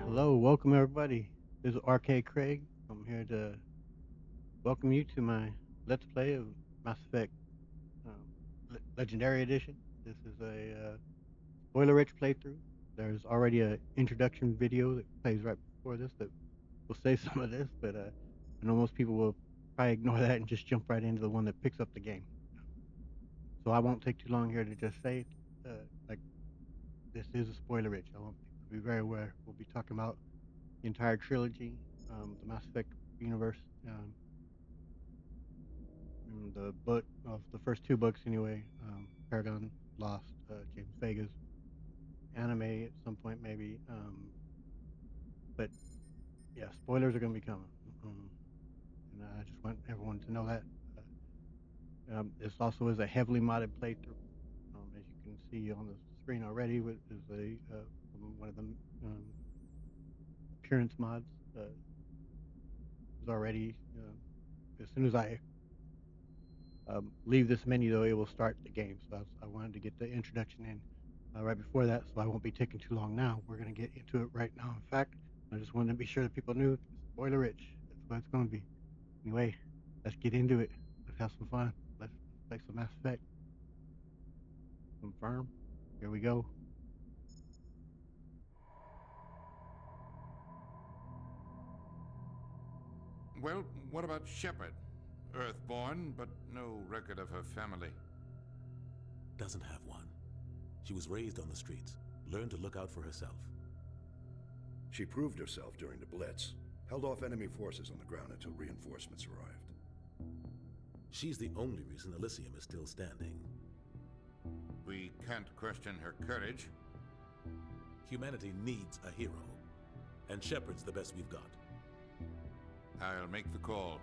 Hello, welcome everybody. This is RK Craig. I'm here to welcome you to my Let's Play of Mass Effect Legendary Edition. This is a spoiler-rich playthrough. There's already a introduction video that plays right before this that will say some of this, but I know most people will probably ignore that and just jump right into the one that picks up the game. So I won't take too long here to just say it. Like this is a spoiler-rich. I want people to be very aware. We'll be talking about the entire trilogy, the Mass Effect universe. The book of the first two books anyway. Paragon Lost, James Vega's anime at some point maybe. But yeah, spoilers are gonna be coming, um, and I just want everyone to know that. This also is a heavily modded playthrough, as you can see on the screen already. Is a from one of the um, appearance mods. Is already as soon as I leave this menu though, it will start the game. So I wanted to get the introduction in right before that, so I won't be taking too long now. We're going to get into it right now. In fact, I just wanted to be sure that people knew spoiler rich. That's what it's going to be. Anyway, let's get into it. Let's have some fun. Let's play some Mass Effect. Confirm. Here we go. Well, what about Shepard? Earthborn, but no record of her family. Doesn't have one. She was raised on the streets, learned to look out for herself. She proved herself during the Blitz, held off enemy forces on the ground until reinforcements arrived. She's the only reason Elysium is still standing. We can't question her courage. Humanity needs a hero, and Shepard's the best we've got. I'll make the call.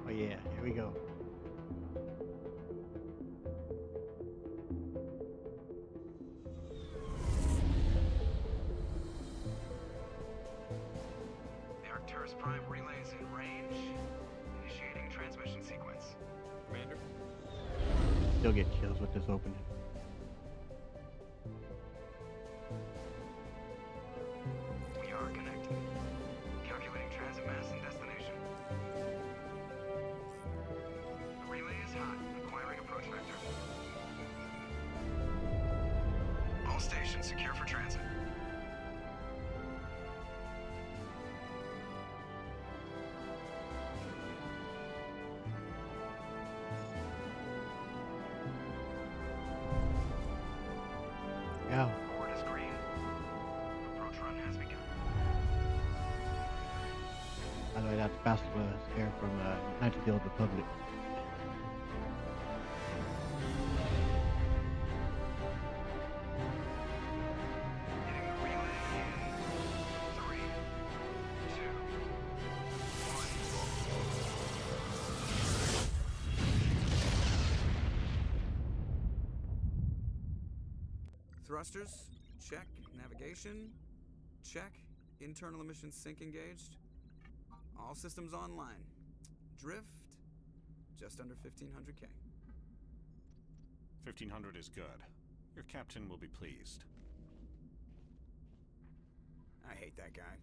Oh yeah, here we go. The Arcturus Prime relay is in range. Initiating transmission sequence. Commander? Still get chills with this opening. We are connected. Calculating transit mass and destination. The relay is hot. Acquiring approach vector. All stations secure for transit. Yeah. Board is green. Approach run has begun. By the way, that's Bastila air from Knights of the Old Republic. Hitting the relay in 3, 2, 1. Thrusters, check. Navigation, check. Internal emissions sync engaged. All systems online. Drift, just under 1500K. 1500 is good. Your captain will be pleased. I hate that guy.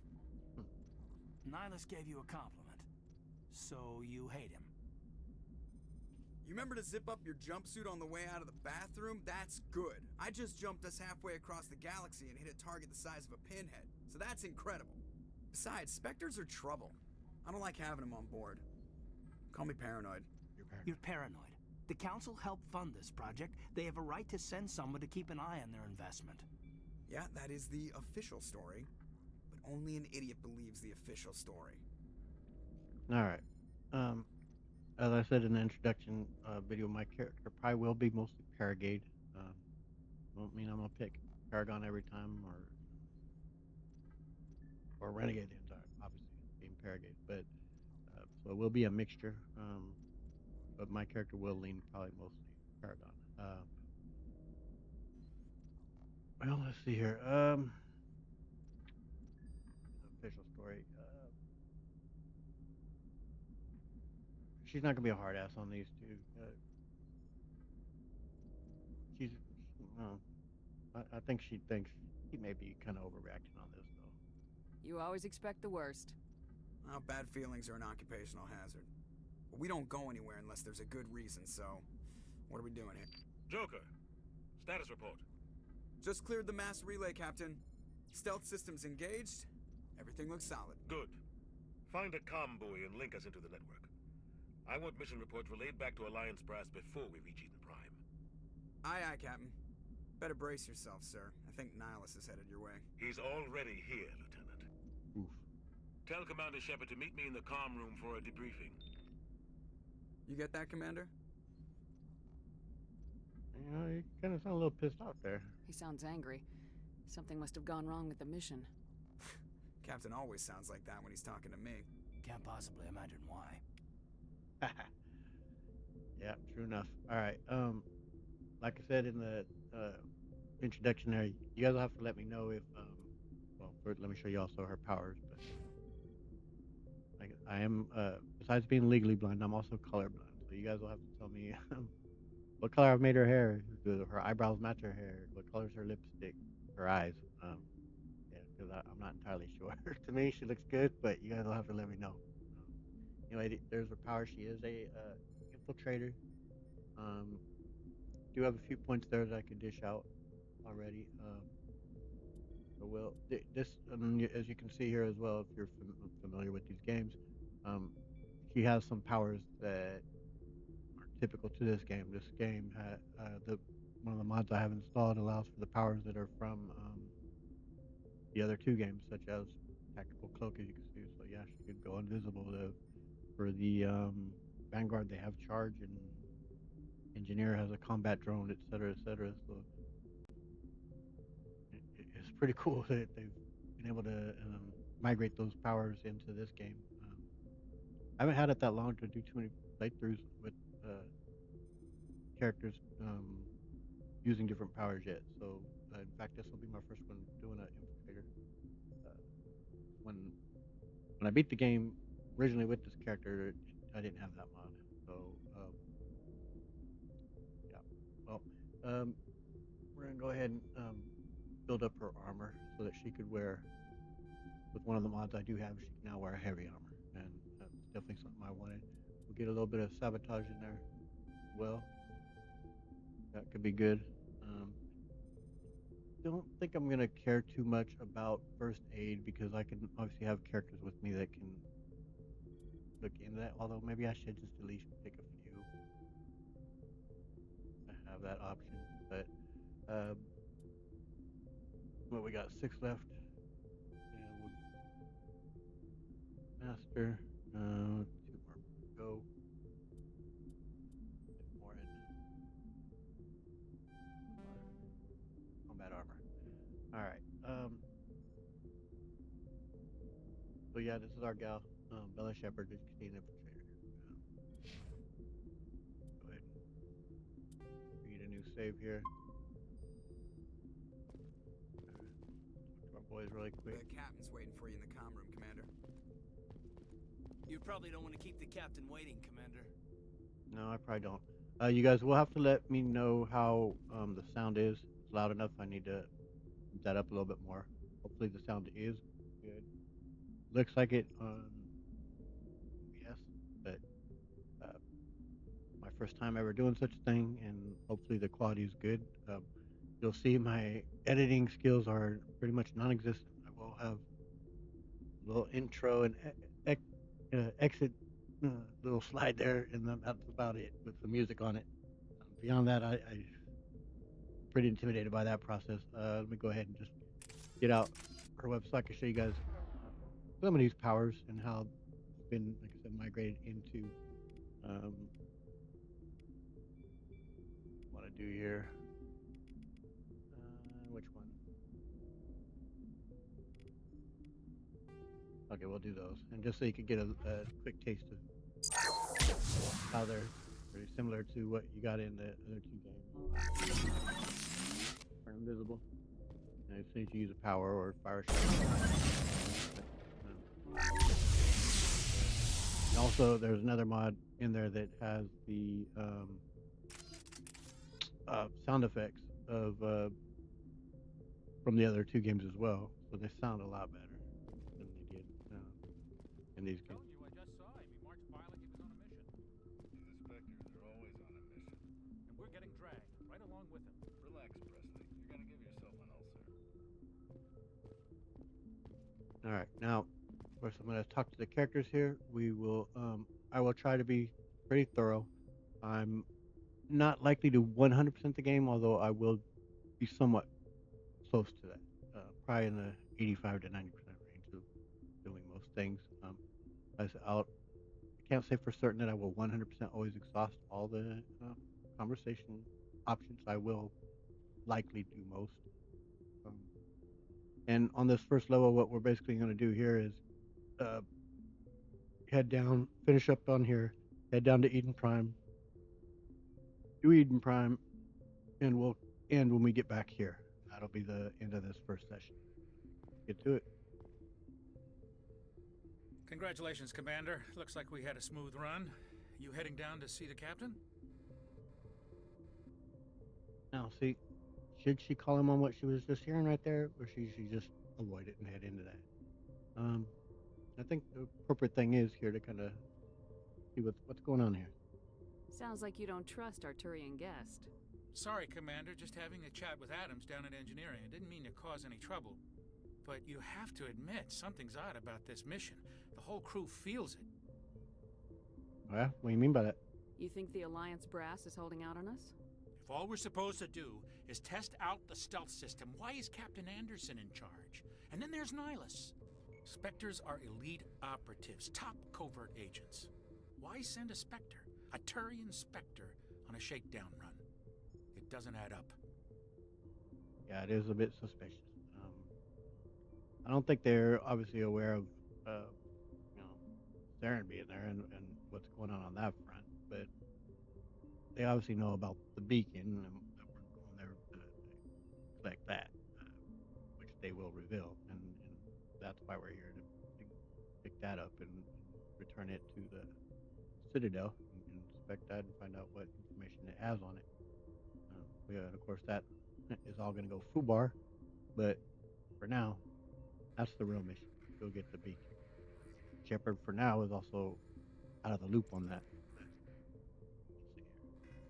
Nihilus gave you a compliment. So you hate him. You remember to zip up your jumpsuit on the way out of the bathroom? That's good. I just jumped us halfway across the galaxy and hit a target the size of a pinhead. So that's incredible. Besides, Spectres are trouble. I don't like having them on board. Call me paranoid. You're paranoid. The Council helped fund this project. They have a right to send someone to keep an eye on their investment. Yeah, that is the official story. But only an idiot believes the official story. All right. As I said in the introduction video, my character probably will be mostly Paragade. Won't mean I'm gonna pick Paragon every time or Renegade the entire, obviously being Paragade, but so it will be a mixture. but my character will lean probably mostly Paragon. Well, let's see here. The official story. She's not gonna be a hard ass on these two. She's, uh, I think she thinks he may be kind of overreacting on this though. You always expect the worst. Well, bad feelings are an occupational hazard. But we don't go anywhere unless there's a good reason, so what are we doing here? Joker, status report. Just cleared the mass relay, Captain. Stealth systems engaged. Everything looks solid. Good. Find a comm buoy and link us into the network. I want mission reports relayed back to Alliance Brass before we reach Eden Prime. Aye, aye, Captain. Better brace yourself, sir. I think Nihilus is headed your way. He's already here, Lieutenant. Oof. Tell Commander Shepard to meet me in the comm room for a debriefing. You get that, Commander? You know, you kind of sound a little pissed off there. He sounds angry. Something must have gone wrong with the mission. Captain always sounds like that when he's talking to me. Can't possibly imagine why. Yeah, true enough. All right. Like I said in the introduction there, you guys will have to let me know if well, first let me show you also her powers. But like, I am besides being legally blind, I'm also colorblind. So you guys will have to tell me what color I've made her hair. Do her eyebrows match her hair? What color's her lipstick? Her eyes? Yeah, because I'm not entirely sure. To me, she looks good, but you guys will have to let me know. Anyway, there's her power. She is a infiltrator. Do have a few points there that I could dish out already. So this, as you can see here as well, if you're familiar with these games, she has some powers that are typical to this game. This game, one of the mods I have installed allows for the powers that are from the other two games, such as tactical cloak, as you can see. So yeah, she could go invisible. For the Vanguard, they have charge, and Engineer has a combat drone, etc., etc. So it's pretty cool that they've been able to migrate those powers into this game. I haven't had it that long to do too many playthroughs with characters using different powers yet. So in fact, this will be my first one doing an infiltrator. When I beat the game originally with this character, I didn't have that mod. So yeah, well, we're gonna go ahead and build up her armor so that she could wear. With one of the mods I do have, she can now wear heavy armor, and that's definitely something I wanted. We'll get a little bit of sabotage in there as well. That could be good. Don't think I'm gonna care too much about first aid because I can obviously have characters with me that can look into that. Although maybe I should just at least pick a few to have that option. But well, we got 6 left. And master, 2 more go. Get more in combat armor. All right. So yeah, this is our gal, Bella Shepard, as you can see, an infiltrator. Go ahead and read a new save here. Our boys really quick. The captain's waiting for you in the comm room, Commander. You probably don't want to keep the captain waiting, Commander. No, I probably don't. You guys will have to let me know how the sound is. It's loud enough. I need to bump that up a little bit more. Hopefully the sound is good. Looks like it on yes, but my first time ever doing such a thing, and hopefully the quality is good. You'll see my editing skills are pretty much non-existent. I will have a little intro and exit little slide there, and then that's about it with the music on it. Beyond that, I'm pretty intimidated by that process. Let me go ahead and just get out her website. I can show you guys some of these powers and how it's been, like I said, migrated into what I do here. Which one? Okay, we'll do those, and just so you can get a quick taste of how they're pretty similar to what you got in the other two games. Are invisible. And as soon as you use a power or fire shot. And also, there's another mod in there that has the sound effects of from the other two games as well, so they sound a lot better than they did in these games. I just saw him. He marched by like he was on a mission. The Spectres are always on a mission. And we're getting dragged right along with him. Relax, Presley. You're gonna give yourself an ulcer. All right, now, of course, I'm going to talk to the characters here. We will, I will try to be pretty thorough. I'm not likely to 100% the game, although I will be somewhat close to that. Probably in the 85 to 90% range of doing most things. I can't say for certain that I will 100% always exhaust all the conversation options. I will likely do most. And on this first level, what we're basically going to do here is head down, finish up on here, head down to Eden Prime, do Eden Prime, and we'll end when we get back here. That'll be the end of this first session. Get to it. Congratulations, Commander. Looks like we had a smooth run. You heading down to see the captain? Now, see, should she call him on what she was just hearing right there, or should she just avoid it and head into that? I think the appropriate thing is here to kind of see what's going on here. Sounds like you don't trust our Turian guest. Sorry, Commander. Just having a chat with Adams down at engineering. I didn't mean to cause any trouble. But you have to admit, something's odd about this mission. The whole crew feels it. Well, what do you mean by that? You think the Alliance brass is holding out on us? If all we're supposed to do is test out the stealth system, why is Captain Anderson in charge? And then there's Nihilus. Spectres are elite operatives, top covert agents. Why send a Spectre, a Turian Spectre, on a shakedown run? It doesn't add up. Yeah, it is a bit suspicious. I don't think they're obviously aware of, Saren being there and what's going on that front, but they obviously know about the beacon and that we're going there to collect that, which they will reveal, and that's why we're here to pick that up and return it to the Citadel and inspect that and find out what information it has on it. Of course, that is all going to go FUBAR, but for now, that's the real mission. Go get the beacon. Shepard, for now, is also out of the loop on that. Let's see here.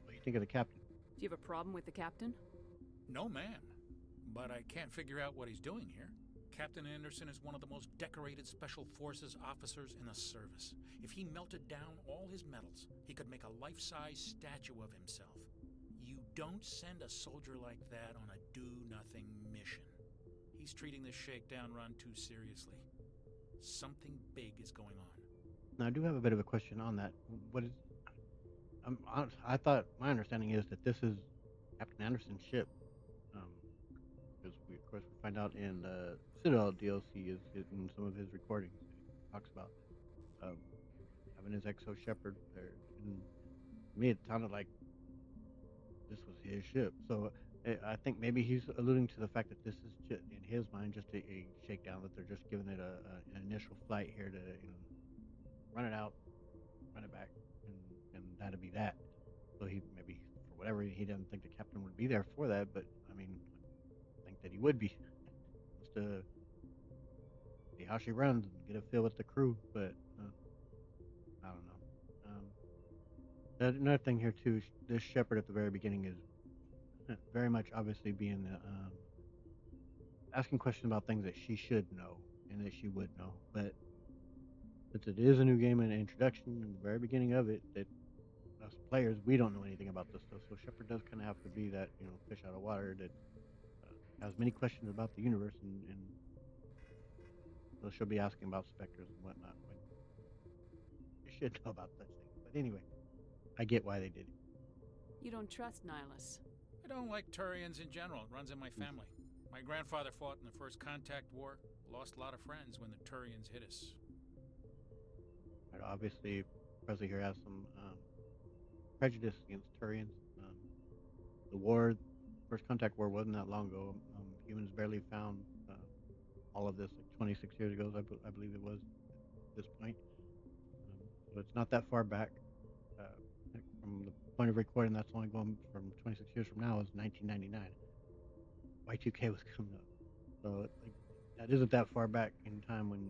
What do you think of the captain? Do you have a problem with the captain? No, man. But I can't figure out what he's doing here. Captain Anderson is one of the most decorated Special Forces officers in the service. If he melted down all his medals, he could make a life-size statue of himself. You don't send a soldier like that on a do-nothing mission. He's treating this shakedown run too seriously. Something big is going on. Now, I do have a bit of a question on that. What is? I thought my understanding is that this is Captain Anderson's ship, because of course, we find out in the Citadel DLC is in some of his recordings. He talks about having his Exo Shepard there. And to me, it sounded like this was his ship. So I think maybe he's alluding to the fact that this is just, in his mind, just a shakedown, that they're just giving it an initial flight here to run it out, run it back, and that'll be that. So he maybe, for whatever, he doesn't think the captain would be there for that, but I mean, I think that he would be. Just to see how she runs and get a feel with the crew, but I don't know. Another thing here too, this Shepard at the very beginning is very much obviously being asking questions about things that she should know and that she would know, but since it is a new game and an introduction in the very beginning of it, that us players, we don't know anything about this stuff, so Shepard does kind of have to be that fish out of water that has many questions about the universe, and so she'll be asking about specters and whatnot when you should know about such things. But anyway, I get why they did it. You don't trust Nihilus. I don't like Turians in general. It runs in my family. My grandfather fought in the First Contact War. Lost a lot of friends when the Turians hit us. Right, obviously, Presley here has some prejudice against Turians. The war, First Contact War, wasn't that long ago. Humans barely found all of this like 26 years ago, I believe it was at this point. So it's not that far back. Heck, from the point of recording, that's only going from 26 years from now is 1999. Y2K was coming up, so like that isn't that far back in time when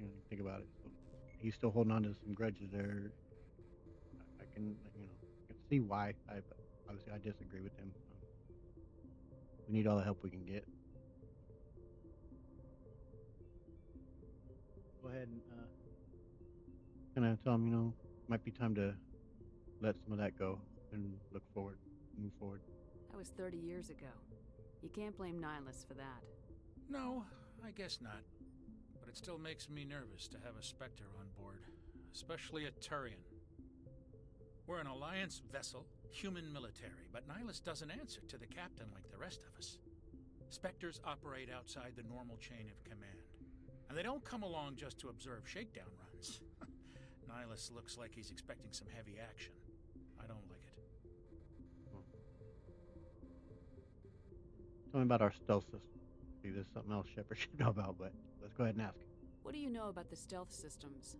you think about it. So he's still holding on to some grudges there. I can I can see why. But obviously I disagree with him. We need all the help we can get. Go ahead and kind of tell him might be time to let some of that go and look forward, move forward. That was 30 years ago. You can't blame Nihilus for that. No, I guess not. But it still makes me nervous to have a Spectre on board, especially a Turian. We're an Alliance vessel, human military, but Nihilus doesn't answer to the captain like the rest of us. Spectres operate outside the normal chain of command, and they don't come along just to observe shakedown runs. Nihilus looks like he's expecting some heavy action. I don't like it. Tell me about our stealth system. See, this is something else Shepard should know about, but let's go ahead and ask him. What do you know about the stealth systems?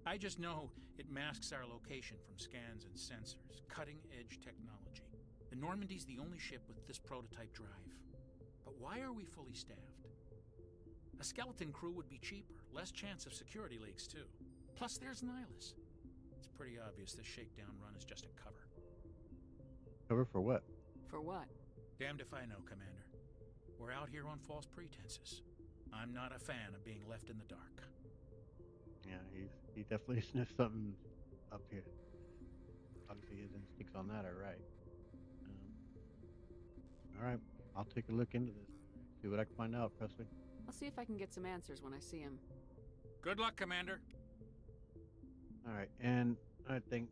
I just know it masks our location from scans and sensors. Cutting-edge technology. The Normandy's the only ship with this prototype drive. But why are we fully staffed? A skeleton crew would be cheaper, less chance of security leaks too. Plus there's Nihilus. It's pretty obvious this shakedown run is just a cover. Cover for what? For what? Damned if I know, Commander. We're out here on false pretenses. I'm not a fan of being left in the dark. Yeah, he definitely sniffed something up here. Obviously his instincts on that are right. Alright, I'll take a look into this. See what I can find out, Presley. I'll see if I can get some answers when I see him. Good luck, Commander. Alright, and I think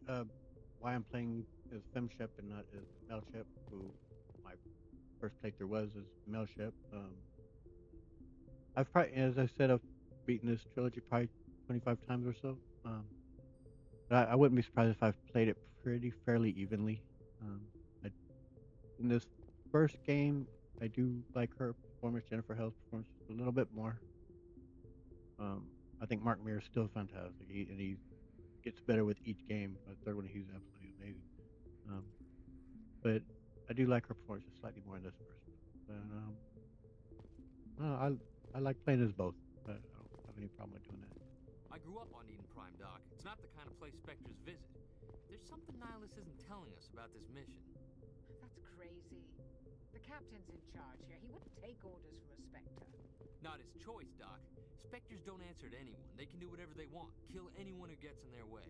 why I'm playing as FemShep and not as Melshep, who my first playthrough was as Melshep. I've probably, as I said, I've beaten this trilogy probably 25 times or so. But I wouldn't be surprised if I've played it fairly evenly. In this first game, I do like her performance, Jennifer Hale's performance, a little bit more. I think Mark Meer is still fantastic, and he gets better with each game. The third one, he's absolutely amazing. But I do like her performance just slightly more in this first. But I like playing as both. I don't have any problem with doing that. I grew up on Eden Prime, Doc. It's not the kind of place Spectres visit. There's something Nihilus isn't telling us about this mission. That's crazy. The captain's in charge here. He wouldn't take orders from a Spectre. Not his choice, Doc. Spectres don't answer to anyone. They can do whatever they want. Kill anyone who gets in their way.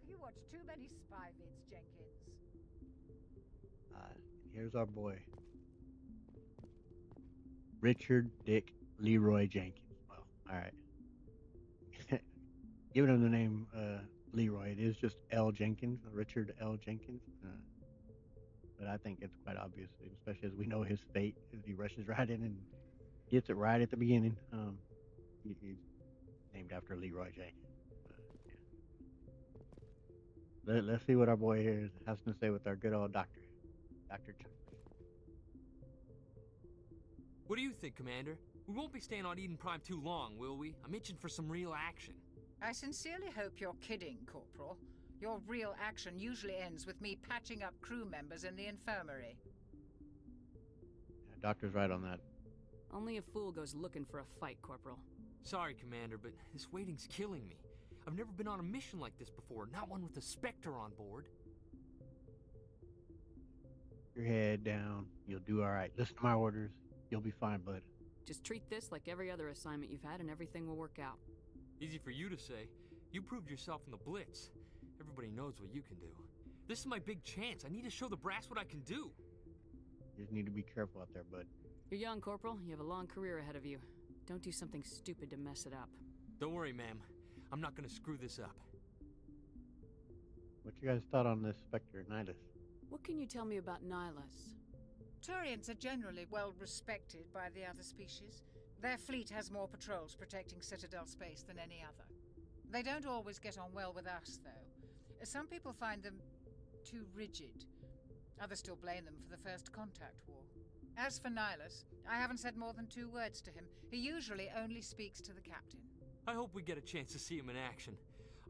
You watch too many spy vids, Jenkins. Here's our boy. Richard Dick Leroy Jenkins. Well, alright. Giving him the name Leroy, it is just L. Jenkins, Richard L. Jenkins. But I think it's quite obvious, especially as we know his fate as he rushes right in and gets it right at the beginning. He's named after Leroy Jenkins. Yeah. Let's see what our boy here has to say with our good old doctor, Dr. Chuck. What do you think, Commander? We won't be staying on Eden Prime too long, will we? I'm itching for some real action. I sincerely hope you're kidding, Corporal. Your real action usually ends with me patching up crew members in the infirmary. Yeah, Doctor's right on that. Only a fool goes looking for a fight, Corporal. Sorry, Commander, but this waiting's killing me. I've never been on a mission like this before, not one with a Spectre on board. Your head down. You'll do alright. Listen to my orders. You'll be fine, bud. Just treat this like every other assignment you've had and everything will work out. Easy for you to say. You proved yourself in the Blitz. Everybody knows what you can do. This is my big chance. I need to show the brass what I can do. You just need to be careful out there, bud. You're young, Corporal. You have a long career ahead of you. Don't do something stupid to mess it up. Don't worry, ma'am. I'm not gonna screw this up. What you guys thought on this Spectre, Nihilus? What can you tell me about Nihilus? Turians are generally well respected by the other species. Their fleet has more patrols protecting Citadel space than any other. They don't always get on well with us, though. Some people find them too rigid. Others still blame them for the First Contact War. As for Nihilus, I haven't said more than 2 words to him. He usually only speaks to the captain. I hope we get a chance to see him in action.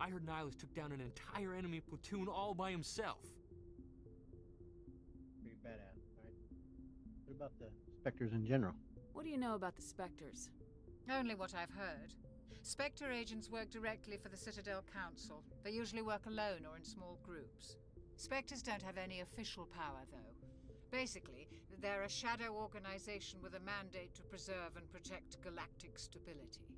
I heard Nihilus took down an entire enemy platoon all by himself. Pretty badass, right? What about the Spectres in general? What do you know about the Spectres? Only what I've heard. Spectre agents work directly for the Citadel Council. They usually work alone or in small groups. Spectres don't have any official power, though. Basically, they're a shadow organization with a mandate to preserve and protect galactic stability.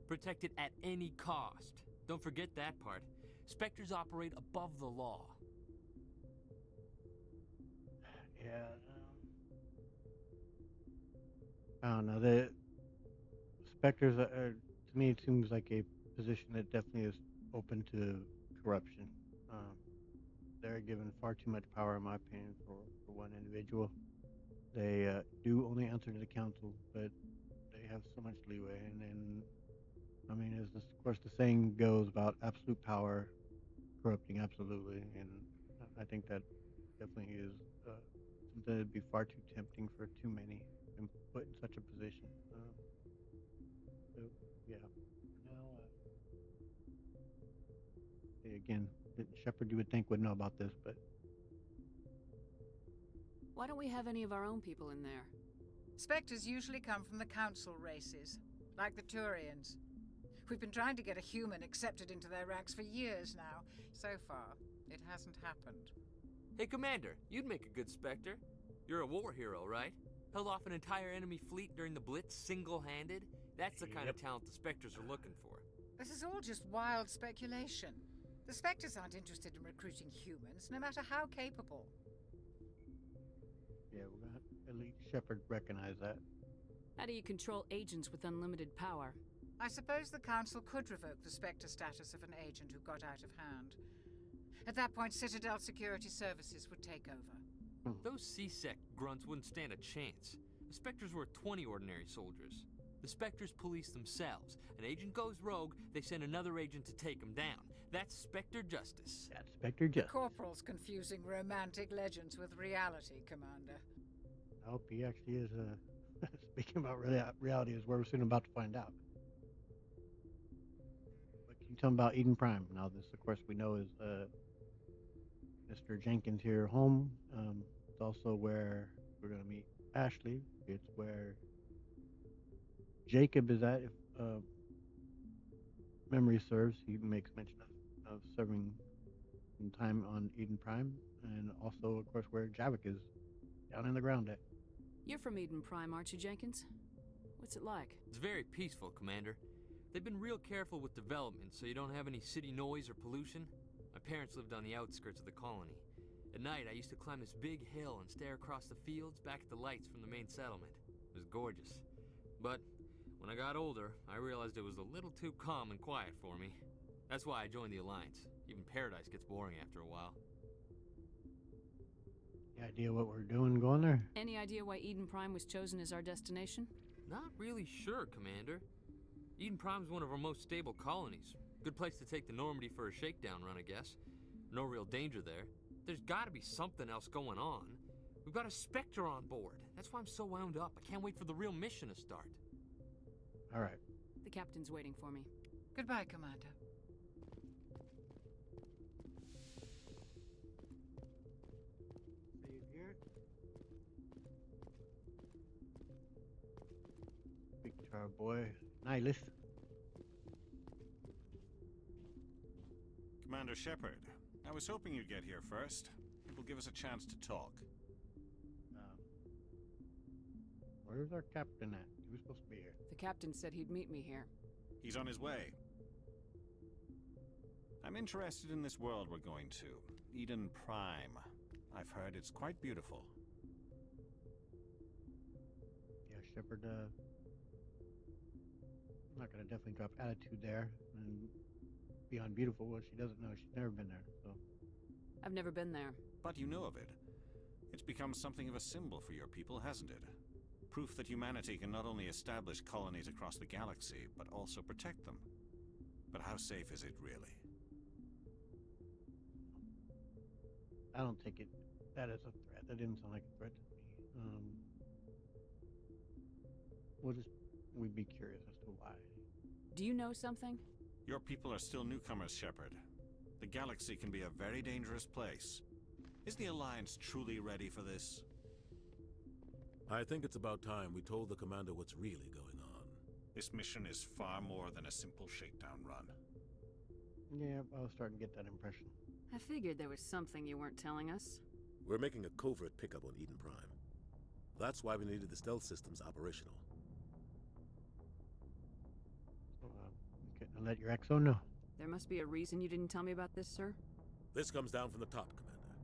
Protect it at any cost. Don't forget that part. Spectres operate above the law. Yeah. I don't know. The Spectres are, to me, it seems like a position that definitely is open to corruption. They're given far too much power, in my opinion, for one individual. They do only answer to the council, but they have so much leeway. And then, I mean, as of course the saying goes about absolute power corrupting absolutely, and I think that definitely is something that'd be far too tempting for too many and put in such a position. So yeah. Now, again, Shepard, you would think would know about this, but Why don't we have any of our own people in there? Spectres usually come from the council races, like the Turians. We've been trying to get a human accepted into their ranks for years now. So far, it hasn't happened. Hey, Commander, you'd make a good Spectre. You're a war hero, right? Held off an entire enemy fleet during the Blitz single-handed? That's the kind of talent the Spectres are looking for. This is all just wild speculation. The Spectres aren't interested in recruiting humans, no matter how capable. yeah, we're gonna at least Shepard recognize that. How do you control agents with unlimited power? I suppose the Council could revoke the Spectre status of an agent who got out of hand. At that point, Citadel Security Services would take over. Those C-Sec grunts wouldn't stand a chance. The Spectres were 20 ordinary soldiers. The Spectres police themselves. An agent goes rogue, they send another agent to take him down. That's Spectre justice. That's Spectre justice. Corporal's confusing romantic legends with reality, Commander. I hope he actually is. Speaking about reality, is where we're soon about to find out. What can you tell me about Eden Prime? Now, this, of course, we know is Mr. Jenkins here home. It's also where we're going to meet Ashley. It's where Jacob is at, if memory serves. He makes mention of serving some time on Eden Prime, and also, of course, where Javik is down in the ground at. You're from Eden Prime, aren't you, Jenkins? What's it like? It's very peaceful, Commander. They've been real careful with development, so you don't have any city noise or pollution. My parents lived on the outskirts of the colony. At night, I used to climb this big hill and stare across the fields back at the lights from the main settlement. It was gorgeous. But when I got older, I realized it was a little too calm and quiet for me. That's why I joined the Alliance. Even Paradise gets boring after a while. Any idea what we're doing going there? Any idea why Eden Prime was chosen as our destination? Not really sure, Commander. Eden Prime's one of our most stable colonies. Good place to take the Normandy for a shakedown run, I guess. No real danger there. There's gotta be something else going on. We've got a Spectre on board. That's why I'm so wound up. I can't wait for the real mission to start. All right. The captain's waiting for me. Goodbye, Commander. Save here. Speak to our boy, Nihilus. Commander Shepard, I was hoping you'd get here first. It will give us a chance to talk. Where's our captain at? He was supposed to be here. The captain said he'd meet me here. He's on his way. I'm interested in this world we're going to. Eden Prime. I've heard it's quite beautiful. Yeah, Shepard, I'm not gonna definitely drop attitude there. And beyond beautiful, well, she doesn't know. She's never been there, so. I've never been there. But you know of it. It's become something of a symbol for your people, hasn't it? Proof that humanity can not only establish colonies across the galaxy, but also protect them. But how safe is it really? I don't take it that as a threat. That didn't sound like a threat to me. We'd be curious as to why. Do you know something? Your people are still newcomers, Shepard. The galaxy can be a very dangerous place. Is the Alliance truly ready for this? I think it's about time we told the Commander what's really going on. This mission is far more than a simple shakedown run. Yeah, I was starting to get that impression. I figured there was something you weren't telling us. We're making a covert pickup on Eden Prime. That's why we needed the stealth systems operational. So, you couldn't let your XO know. There must be a reason you didn't tell me about this, sir? This comes down from the top, Commander.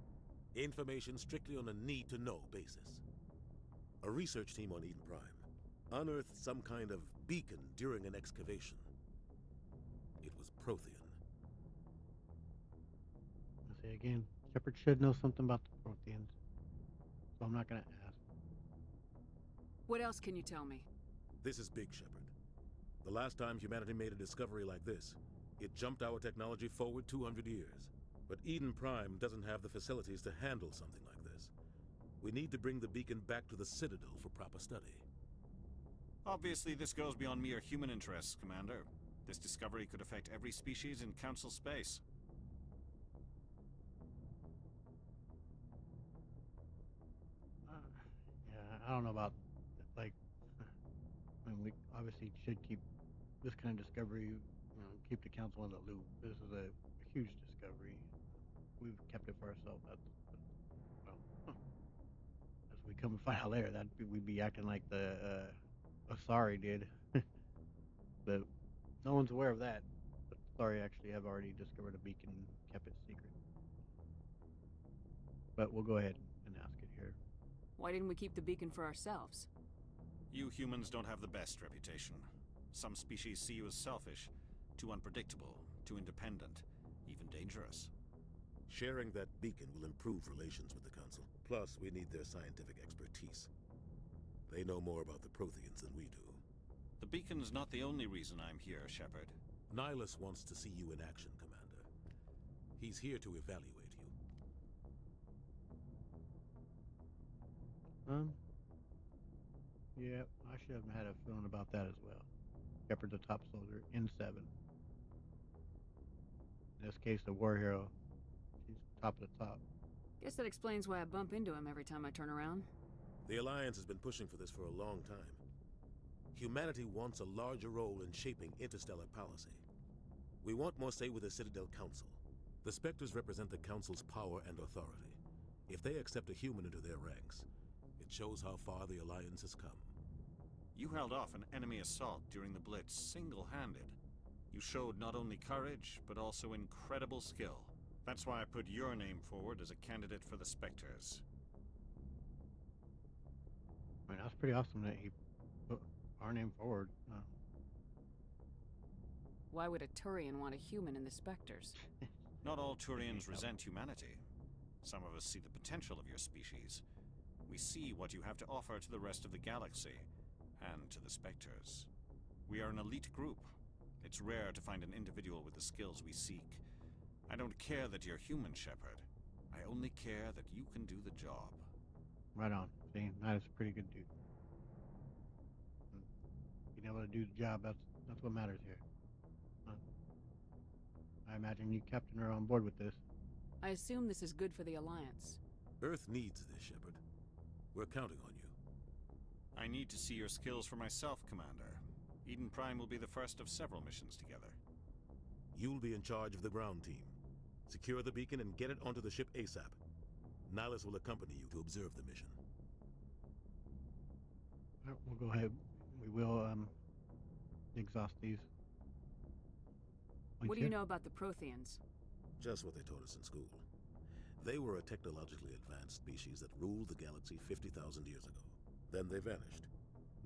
Information strictly on a need-to-know basis. A research team on Eden Prime unearthed some kind of beacon during an excavation. It was Prothean. I'll say again, Shepard should know something about the Protheans, so I'm not gonna ask. What else can you tell me? This is big, Shepard. The last time humanity made a discovery like this, it jumped our technology forward 200 years. But Eden Prime doesn't have the facilities to handle something like this. We need to bring the beacon back to the Citadel for proper study. Obviously, this goes beyond mere human interests, Commander. This discovery could affect every species in Council space. Yeah, I don't know about, like, I mean, we obviously should keep this kind of discovery, keep the Council in the loop. This is a huge discovery. We've kept it for ourselves. Well, as we come to find out later, we'd be acting like the Asari did. But no one's aware of that. But Asari actually have already discovered a beacon and kept it secret. But we'll go ahead and ask it here. Why didn't we keep the beacon for ourselves? You humans don't have the best reputation. Some species see you as selfish, too unpredictable, too independent, even dangerous. Sharing that beacon will improve relations with the Council. Plus, we need their scientific expertise. They know more about the Protheans than we do. The beacon's not the only reason I'm here, Shepard. Nihilus wants to see you in action, Commander. He's here to evaluate you. Yeah, I should have had a feeling about that as well. Shepard's a top soldier in 7. In this case, the war hero. He's top of the top. Guess that explains why I bump into him every time I turn around. The Alliance has been pushing for this for a long time. Humanity wants a larger role in shaping interstellar policy. We want more say with the Citadel Council. The Spectres represent the Council's power and authority. If they accept a human into their ranks, it shows how far the Alliance has come. You held off an enemy assault during the Blitz single-handed. You showed not only courage, but also incredible skill. That's why I put your name forward as a candidate for the Spectres. I mean, that's pretty awesome that he put our name forward. Why would a Turian want a human in the Spectres? Not all Turians resent humanity. Some of us see the potential of your species. We see what you have to offer to the rest of the galaxy, and to the Spectres. We are an elite group. It's rare to find an individual with the skills we seek. I don't care that you're human, Shepard. I only care that you can do the job. Right on. See, that is a pretty good dude. Being able to do the job, that's what matters here. I imagine you Captain are on board with this. I assume this is good for the Alliance. Earth needs this, Shepard. We're counting on you. I need to see your skills for myself, Commander. Eden Prime will be the first of several missions together. You'll be in charge of the ground team. Secure the beacon and get it onto the ship ASAP. Nihilus will accompany you to observe the mission. All right, we'll go ahead. We will exhaust these. What do you know about the Protheans? Just what they taught us in school. They were a technologically advanced species that ruled the galaxy 50,000 years ago. Then they vanished.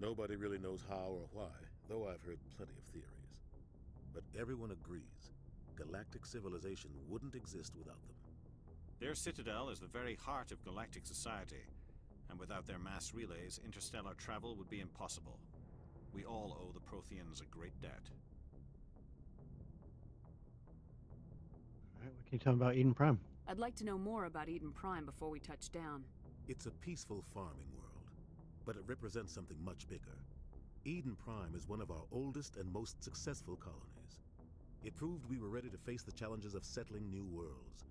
Nobody really knows how or why, though I've heard plenty of theories. But everyone agrees, galactic civilization wouldn't exist without them. Their citadel is the very heart of galactic society, and without their mass relays, interstellar travel would be impossible. We all owe the Protheans a great debt. All right, what can you tell me about Eden Prime? I'd like to know more about Eden Prime before we touch down. It's a peaceful farming world, but it represents something much bigger. Eden Prime is one of our oldest and most successful colonies. It proved we were ready to face the challenges of settling new worlds,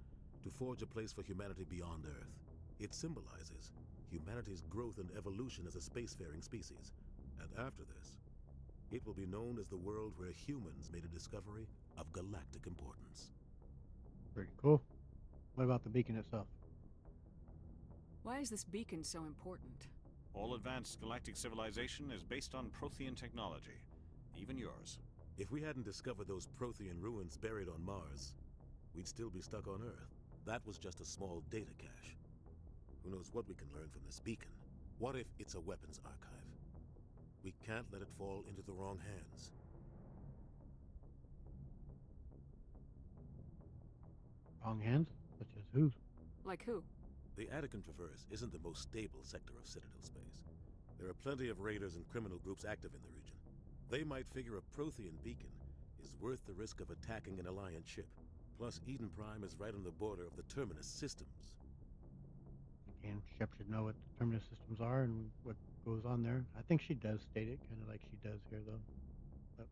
to forge a place for humanity beyond Earth. It symbolizes humanity's growth and evolution as a spacefaring species. And after this, it will be known as the world where humans made a discovery of galactic importance. Pretty cool. What about the beacon itself? Why is this beacon so important? All advanced galactic civilization is based on Prothean technology, even yours. If we hadn't discovered those Prothean ruins buried on Mars, we'd still be stuck on Earth. That was just a small data cache. Who knows what we can learn from this beacon? What if it's a weapons archive? We can't let it fall into the wrong hands. Wrong hands? Such as whose? Like who? The Attican Traverse isn't the most stable sector of Citadel space. There are plenty of raiders and criminal groups active in the region. They might figure a Prothean beacon is worth the risk of attacking an Alliance ship. Plus, Eden Prime is right on the border of the Terminus systems. Again, Shep should know what the Terminus systems are and what goes on there. I think she does state it, kind of like she does here, though. But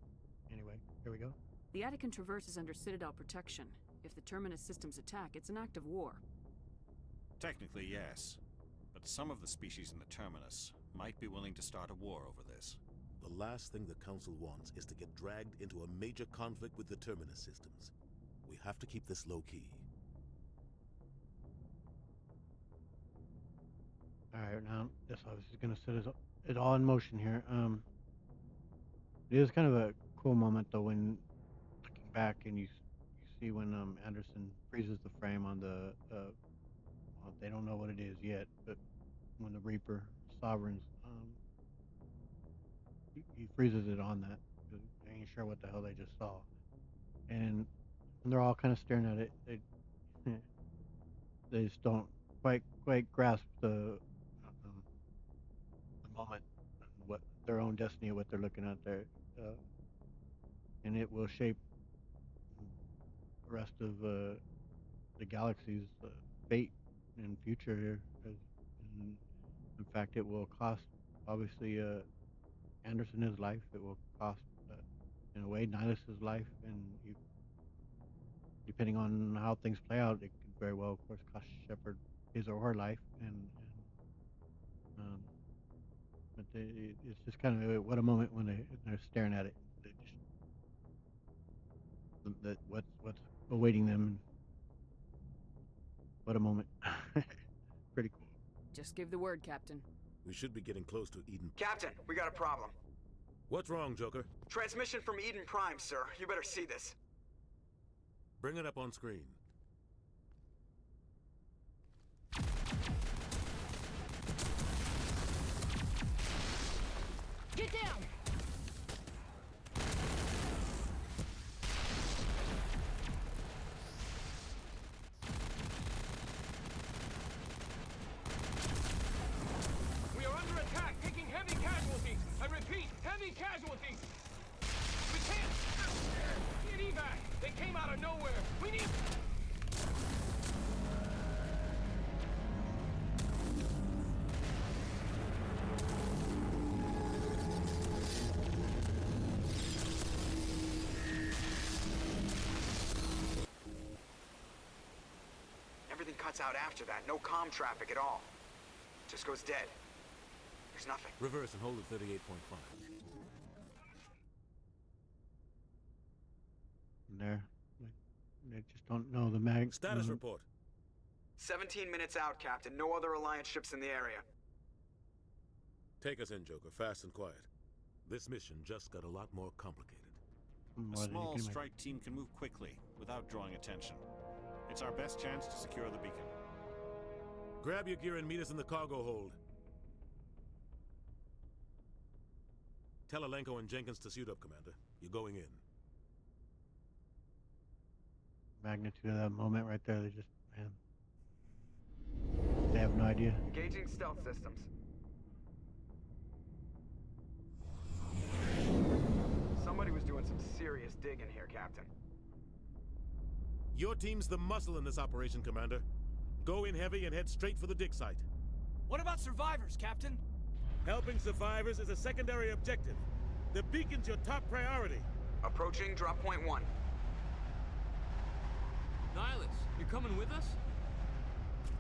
anyway, here we go. The Attican Traverse is under Citadel protection. If the Terminus systems attack, it's an act of war. Technically, yes. But some of the species in the Terminus might be willing to start a war over this. The last thing the Council wants is to get dragged into a major conflict with the Terminus systems. We have to keep this low-key. Alright, now this obviously is going to set it all in motion here. It is kind of a cool moment, though, when looking back and you see when Anderson freezes the frame on the well, they don't know what it is yet, but when the Reaper Sovereigns he freezes it on that. They ain't sure what the hell they just saw, and they're all kind of staring at it. They just don't quite grasp the moment, what their own destiny, what they're looking at there, and it will shape the rest of the galaxy's fate and future here. And in fact, it will cost, obviously, Anderson his life. It will cost, in a way, Nihilus' life, and depending on how things play out, it could very well, of course, cost Shepard his or her life. But it's just kind of what a moment when they're staring at it. They just, what's awaiting them. What a moment. Pretty cool. Just give the word, Captain. We should be getting close to Eden. Captain, we got a problem. What's wrong, Joker? Transmission from Eden Prime, sir. You better see this. Bring it up on screen. Get down! We are under attack, taking heavy casualties. I repeat, heavy casualties. We can't get evac. They came out of nowhere. We need... Everything cuts out after that. No comm traffic at all. Just goes dead. There's nothing. Reverse and hold at 38.5. There. They just don't know the mag. Status report. 17 minutes out, Captain. No other Alliance ships in the area. Take us in, Joker. Fast and quiet. This mission just got a lot more complicated. A small strike team can move quickly, without drawing attention. It's our best chance to secure the beacon. Grab your gear and meet us in the cargo hold. Tell Alenko and Jenkins to suit up, Commander. You're going in. Magnitude of that moment right there, they just, man. They have no idea. Engaging stealth systems. Somebody was doing some serious digging here, Captain. Your team's the muscle in this operation, Commander. Go in heavy and head straight for the dig site. What about survivors, Captain? Helping survivors is a secondary objective. The beacon's your top priority. Approaching drop point 1. Nihilus, you coming with us?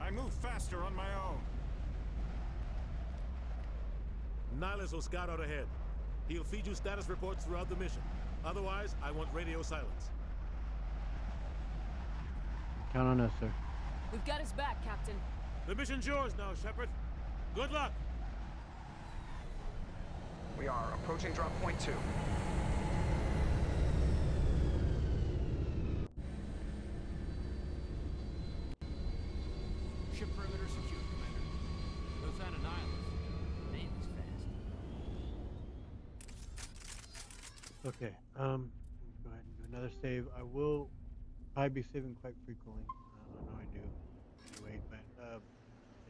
I move faster on my own. Nihilus will scout out ahead. He'll feed you status reports throughout the mission. Otherwise, I want radio silence. Count on us, sir. We've got his back, Captain. The mission's yours now, Shepard. Good luck! We are approaching drop point 2. Ship perimeter secure, Commander. No sign of Nihilus. Man, he's fast. Okay, go ahead and do another save. I will probably be saving quite frequently. I know I do. Anyway, but I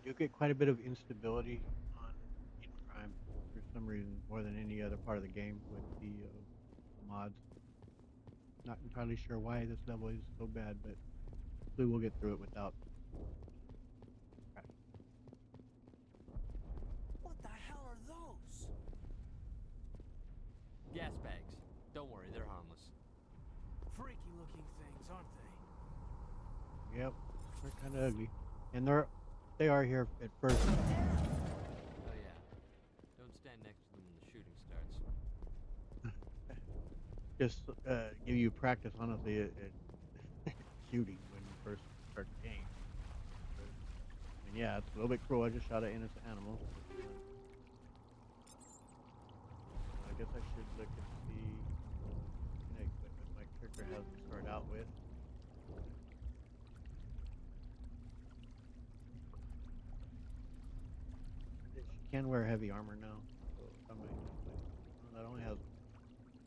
do get quite a bit of instability on Eden Prime for some reason, more than any other part of the game with the mods. Not entirely sure why this level is so bad, but hopefully we'll get through it without. What the hell are those? Gas bags. Don't worry, they're harmless. Freaky looking things, aren't they? Yep, they're kind of ugly, and they are here at first. Oh yeah. Don't stand next to them when the shooting starts. Just give you practice, honestly, at shooting when you first start the game. And yeah, it's a little bit cruel. I just shot an innocent animal. I guess I should look and see what kind of equipment my character has to start out with. She can wear heavy armor now, so I might just like, that only has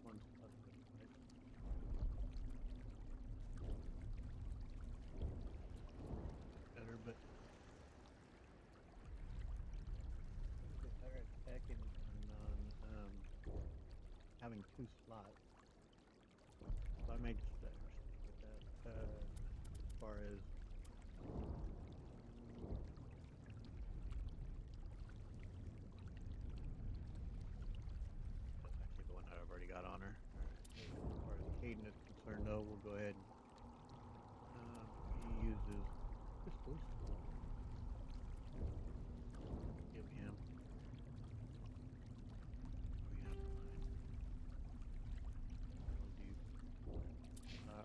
one stuff. Better, but they're attacking on having 2 slots. So I may just stick with that as far as that's actually the one that I've already got on her. As far as Caden is concerned, though, we'll go ahead. He uses pistols. Give him.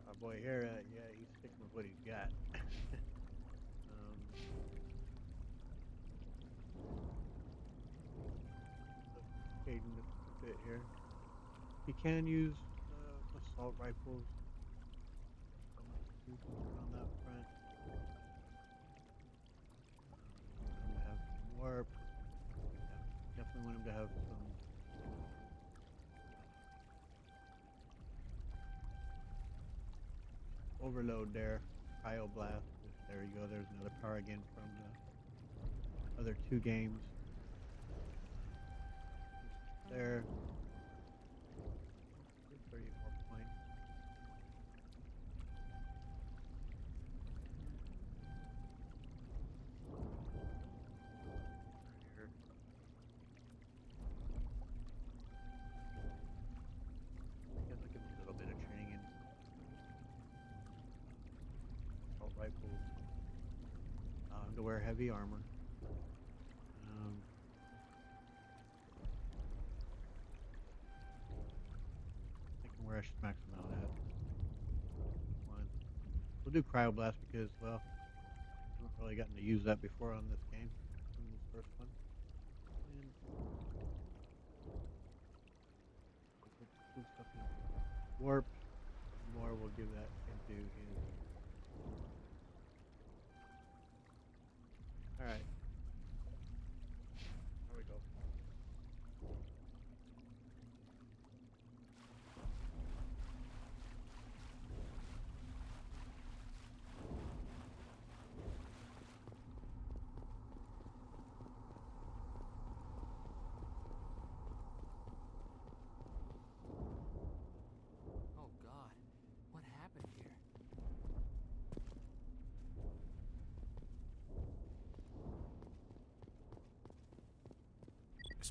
Our boy here, yeah, he's sticking with what he's got. Caden a bit here. He can use assault rifles. So much to do on that front. Want him to have some warp. Definitely want him to have some. Overload there, Cryoblast. There you go. There's another power again from the other 2 games. There. 30 more points. Here. I guess I'll give him a little bit of training in assault rifles. To wear heavy armor. Thinking where I should max them out at. One. We'll do Cryoblast because, well, I haven't really gotten to use that before on this game, on this first one. And put stuff in warp. More we'll give that into his. Alright. There we go. Oh God, what happened here?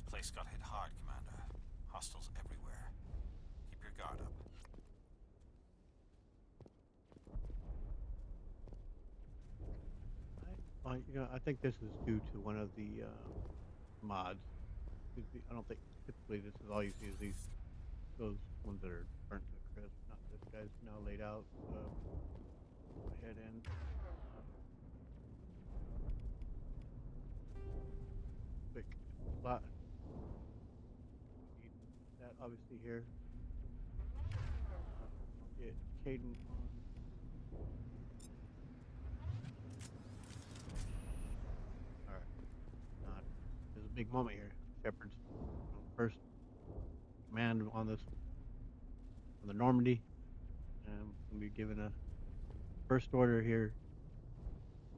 Place got hit hard, Commander. Hostiles everywhere. Keep your guard up. I think this is due to one of the mods. I don't think typically this is all you see is those ones that are burnt to a crisp. Not this guy's now laid out. Head end. Quick slot. Need that obviously here. Get Caden on. Alright. There's a big moment here. Shepard's first command on the Normandy. We'll be given a first order here.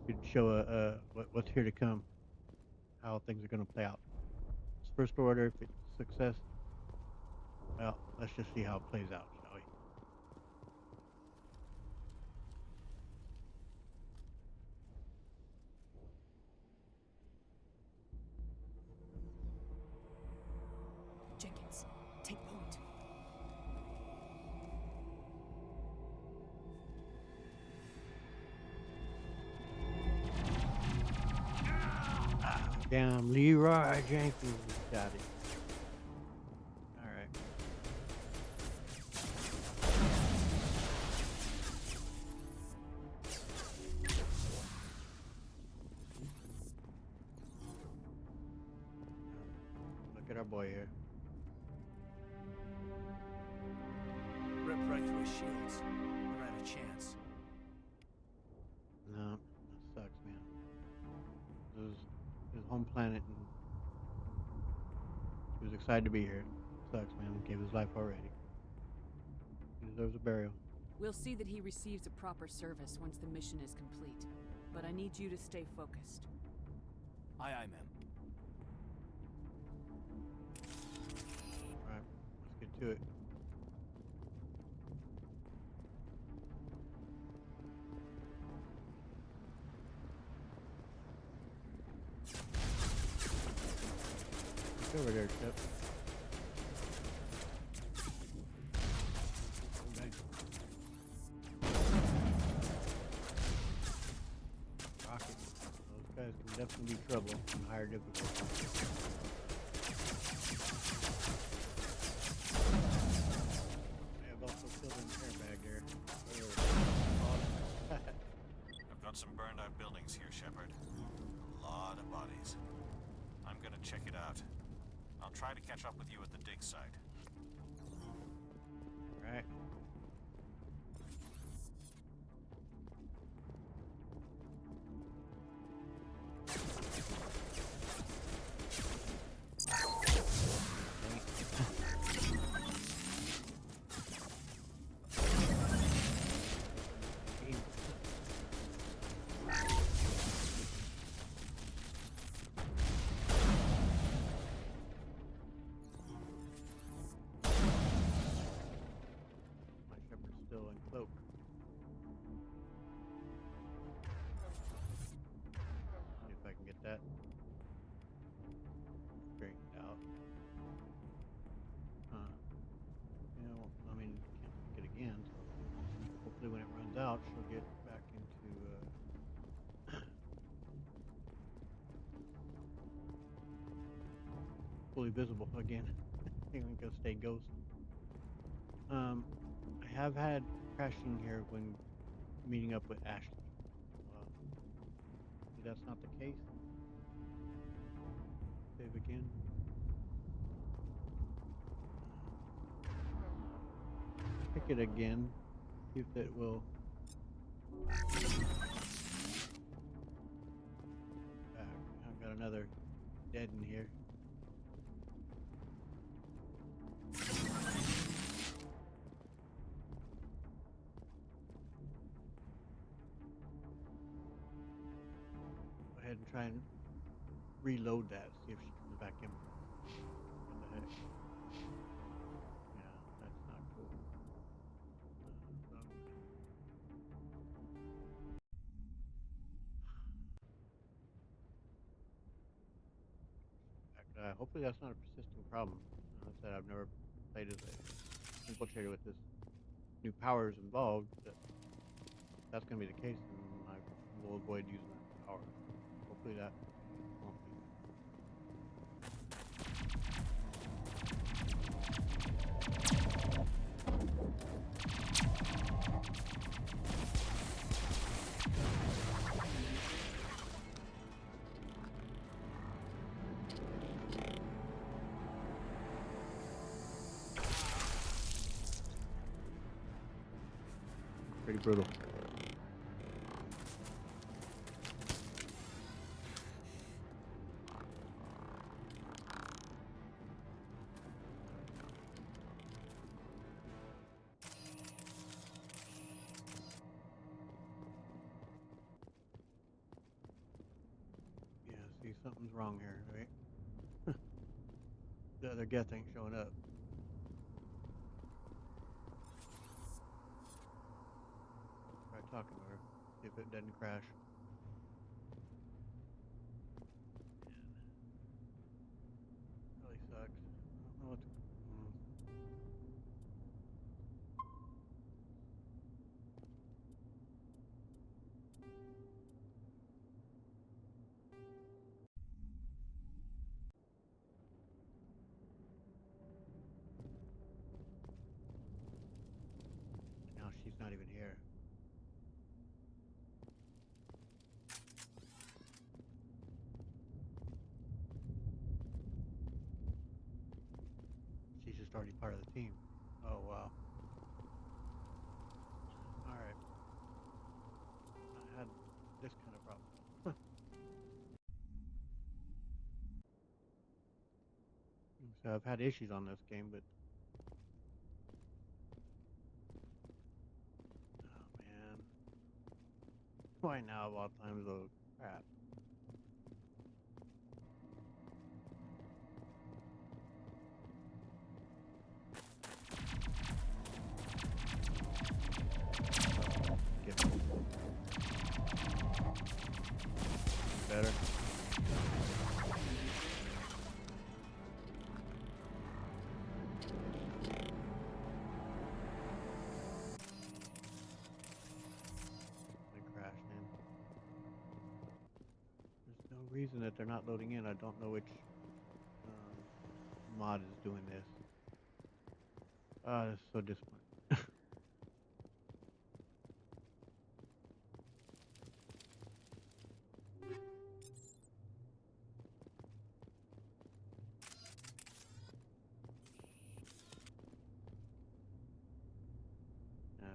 Could show what's here to come, how things are going to play out. It's first order. If it's success, well, let's just see how it plays out, shall we? Jenkins, take point. Damn, Leroy Jenkins got it. Alright. Look at our boy here. Rip right through his shields. Never had a chance. No, that sucks, man. This is his home planet, and he was excited to be here. Sucks, man. He gave his life already. He deserves a burial. We'll see that he receives a proper service once the mission is complete. But I need you to stay focused. Aye, aye, ma'am. Alright, let's get to it. Over there, Chip. Okay. Rocket. Those guys can definitely be trouble in higher difficulty. I have also killed an airbag there. I've got some burned out buildings here, Shepard. A lot of bodies. I'm gonna check it out. I'll try to catch up with you at the dig site. Right. Still in cloak. See if I can get that straightened out. You know, I mean, can't pick it again. So hopefully, when it runs out, she'll get back into fully visible again. I think I'm gonna stay ghost. I have had crashing here when meeting up with Ashley. See, that's not the case. Save again. Pick it again. See if that will. I've got another dead in here. And try and reload that, see if she comes back in. What the heck? Yeah, that's not cool. Back hopefully that's not a persistent problem. Like I said, I've never played as a infiltrator with this new powers involved. But if that's going to be the case, then I will avoid using that power. Hopefully that won't be. Pretty brutal. Yeah, see, something's wrong here, right? The other Geth ain't showing up. Try talking to her, see if it doesn't crash. Man, really sucks. I don't know what to. Now she's not even here. She's just already part of the team. Oh, wow. Alright. I had this kind of problem. So I've had issues on this game, but... Oh, man. Why now of all times, though? Crap. Better. They crashed in. There's no reason that they're not loading in. I don't know which mod is doing this. It's so disappointing.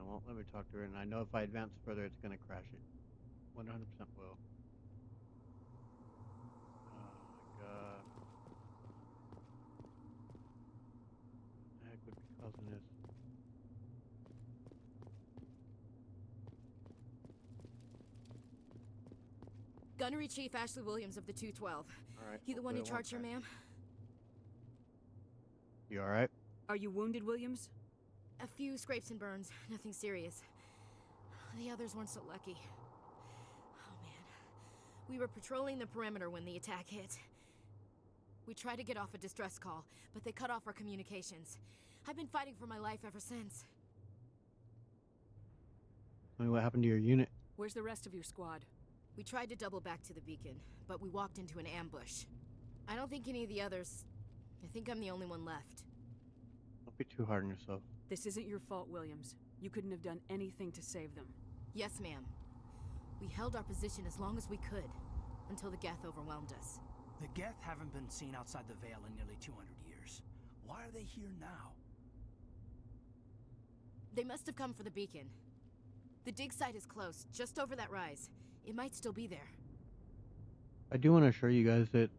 Won't let me talk to her, and I know if I advance further, it's going to crash it. 100% will. Oh my god. What the heck would be causing this? Gunnery Chief Ashley Williams of the 212. Alright. You the one who charged her, ma'am? You alright? Are you wounded, Williams? A few scrapes and burns, nothing serious. The others weren't so lucky. Oh man. We were patrolling the perimeter when the attack hit. We tried to get off a distress call, but they cut off our communications. I've been fighting for my life ever since. Tell me what happened to your unit. Where's the rest of your squad? We tried to double back to the beacon, but we walked into an ambush. I don't think any of the others... I think I'm the only one left. Don't be too hard on yourself. This isn't your fault, Williams. You couldn't have done anything to save them. Yes, ma'am. We held our position as long as we could, until the Geth overwhelmed us. The Geth haven't been seen outside the Veil in nearly 200 years. Why are they here now? They must have come for the beacon. The dig site is close, just over that rise. It might still be there. I do want to assure you guys that,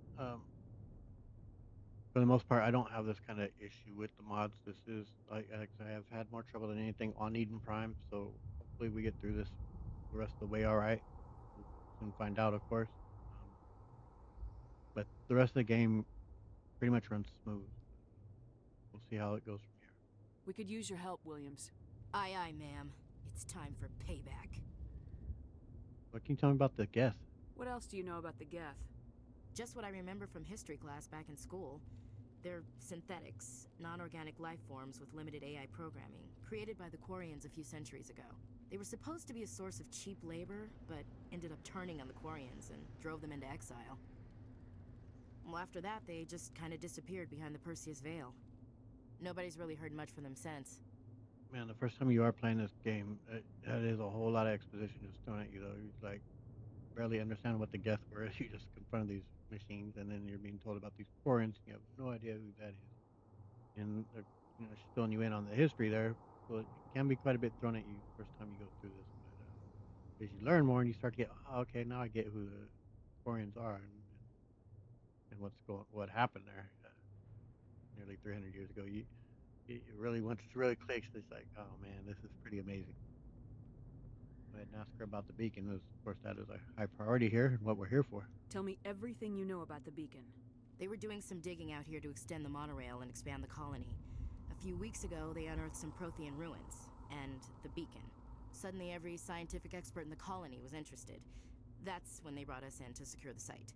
for the most part, I don't have this kind of issue with the mods. This is, I have had more trouble than anything on Eden Prime, so hopefully we get through this the rest of the way alright. We'll soon find out, of course. But the rest of the game pretty much runs smooth. We'll see how it goes from here. We could use your help, Williams. Aye, aye, ma'am. It's time for payback. What can you tell me about the Geth? What else do you know about the Geth? Just what I remember from history class back in school. They're synthetics, non-organic life forms with limited AI programming, created by the Quarians a few centuries ago. They were supposed to be a source of cheap labor, but ended up turning on the Quarians and drove them into exile. Well, after that, they just kind of disappeared behind the Perseus Veil. Nobody's really heard much from them since. Man, the first time you are playing this game, that is a whole lot of exposition just thrown at you, though. You like barely understand what the Geth were. You just confront these machines, and then you're being told about these Quarians. You have no idea who that is, and they're, she's filling you in on the history there. So it can be quite a bit thrown at you first time you go through this. But as you learn more, and you start to get, oh, okay, now I get who the Quarians are, and what happened there nearly 300 years ago. It really, once it really clicks, it's like, oh man, this is pretty amazing. Go ahead and ask her about the beacon. Of course, that is a high priority here and what we're here for. Tell me everything you know about the beacon. They were doing some digging out here to extend the monorail and expand the colony. A few weeks ago, they unearthed some Prothean ruins, and the beacon. Suddenly, every scientific expert in the colony was interested. That's when they brought us in to secure the site.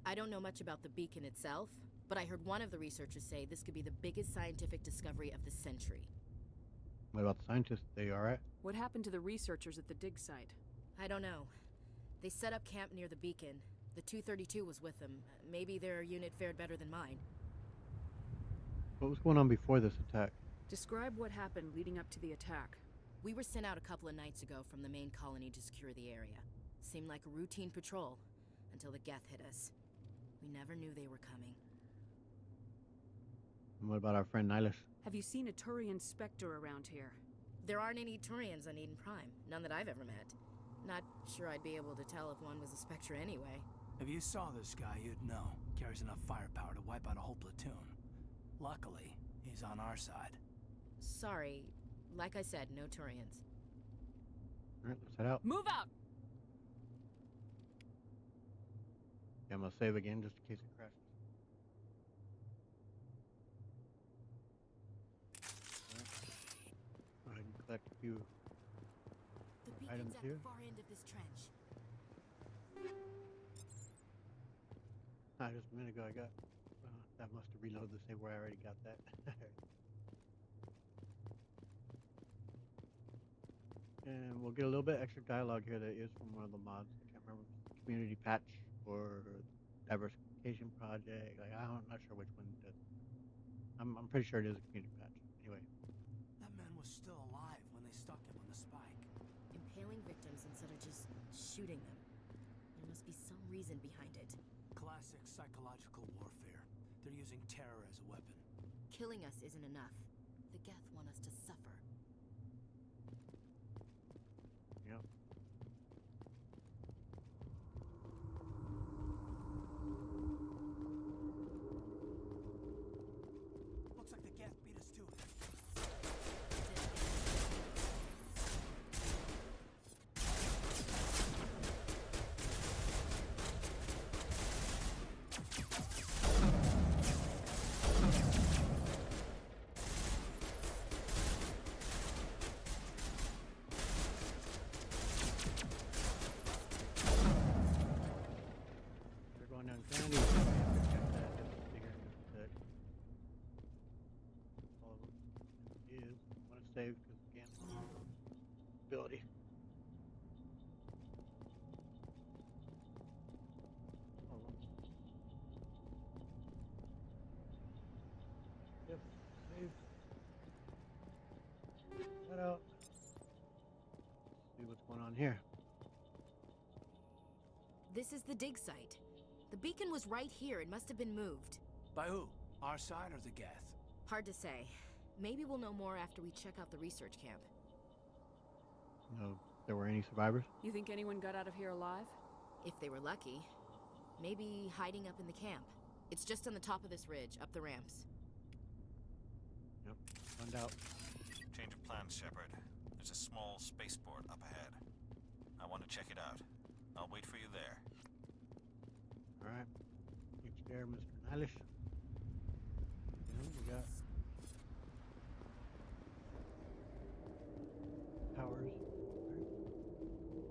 I don't know much about the beacon itself, but I heard one of the researchers say this could be the biggest scientific discovery of the century. What about the scientists? They all right? What happened to the researchers at the dig site? I don't know. They set up camp near the beacon. The 232 was with them. Maybe their unit fared better than mine. What was going on before this attack? Describe what happened leading up to the attack. We were sent out a couple of nights ago from the main colony to secure the area. Seemed like a routine patrol, until the Geth hit us. We never knew they were coming. And what about our friend Nihilus? Have you seen a Turian Spectre around here? There aren't any Turians on Eden Prime. None that I've ever met. Not sure I'd be able to tell if one was a Spectre anyway. If you saw this guy, you'd know. Carries enough firepower to wipe out a whole platoon. Luckily, he's on our side. Sorry. Like I said, no Turians. Alright, let's head out. Move out! Yeah, I'm gonna save again just in case it crashes. Go ahead and collect a few items at here. the far end of this trench. Just a minute ago I got, that must have reloaded the same where I already got that. And we'll get a little bit extra dialogue here that is from one of the mods. I can't remember if it's community patch or diversification project. Like, I'm not sure which one it is. I'm pretty sure it is a community patch. Anyway. That man was still alive when they stuck him on the spike. Impaling victims instead of just shooting them. There must be some reason behind it. Classic psychological warfare. They're using terror as a weapon. Killing us isn't enough. The Geth want us to suffer. Yep. Looks like the Geth beat us to it. They're going down candy. Check that just to figure that all of them is. I want to save because again, ability. Hold on. Yep, save. Head out. See what's going on here. This is the dig site. The beacon was right here. It must have been moved. By who? Our side or the Geth? Hard to say. Maybe we'll know more after we check out the research camp. No, there were any survivors? You think anyone got out of here alive? If they were lucky. Maybe hiding up in the camp. It's just on the top of this ridge, up the ramps. Yep, found out. Change of plans, Shepard. There's a small spaceport up ahead. I want to check it out. I'll wait for you there. Alright. Get you there, Mr. Nihilus. Then we got towers.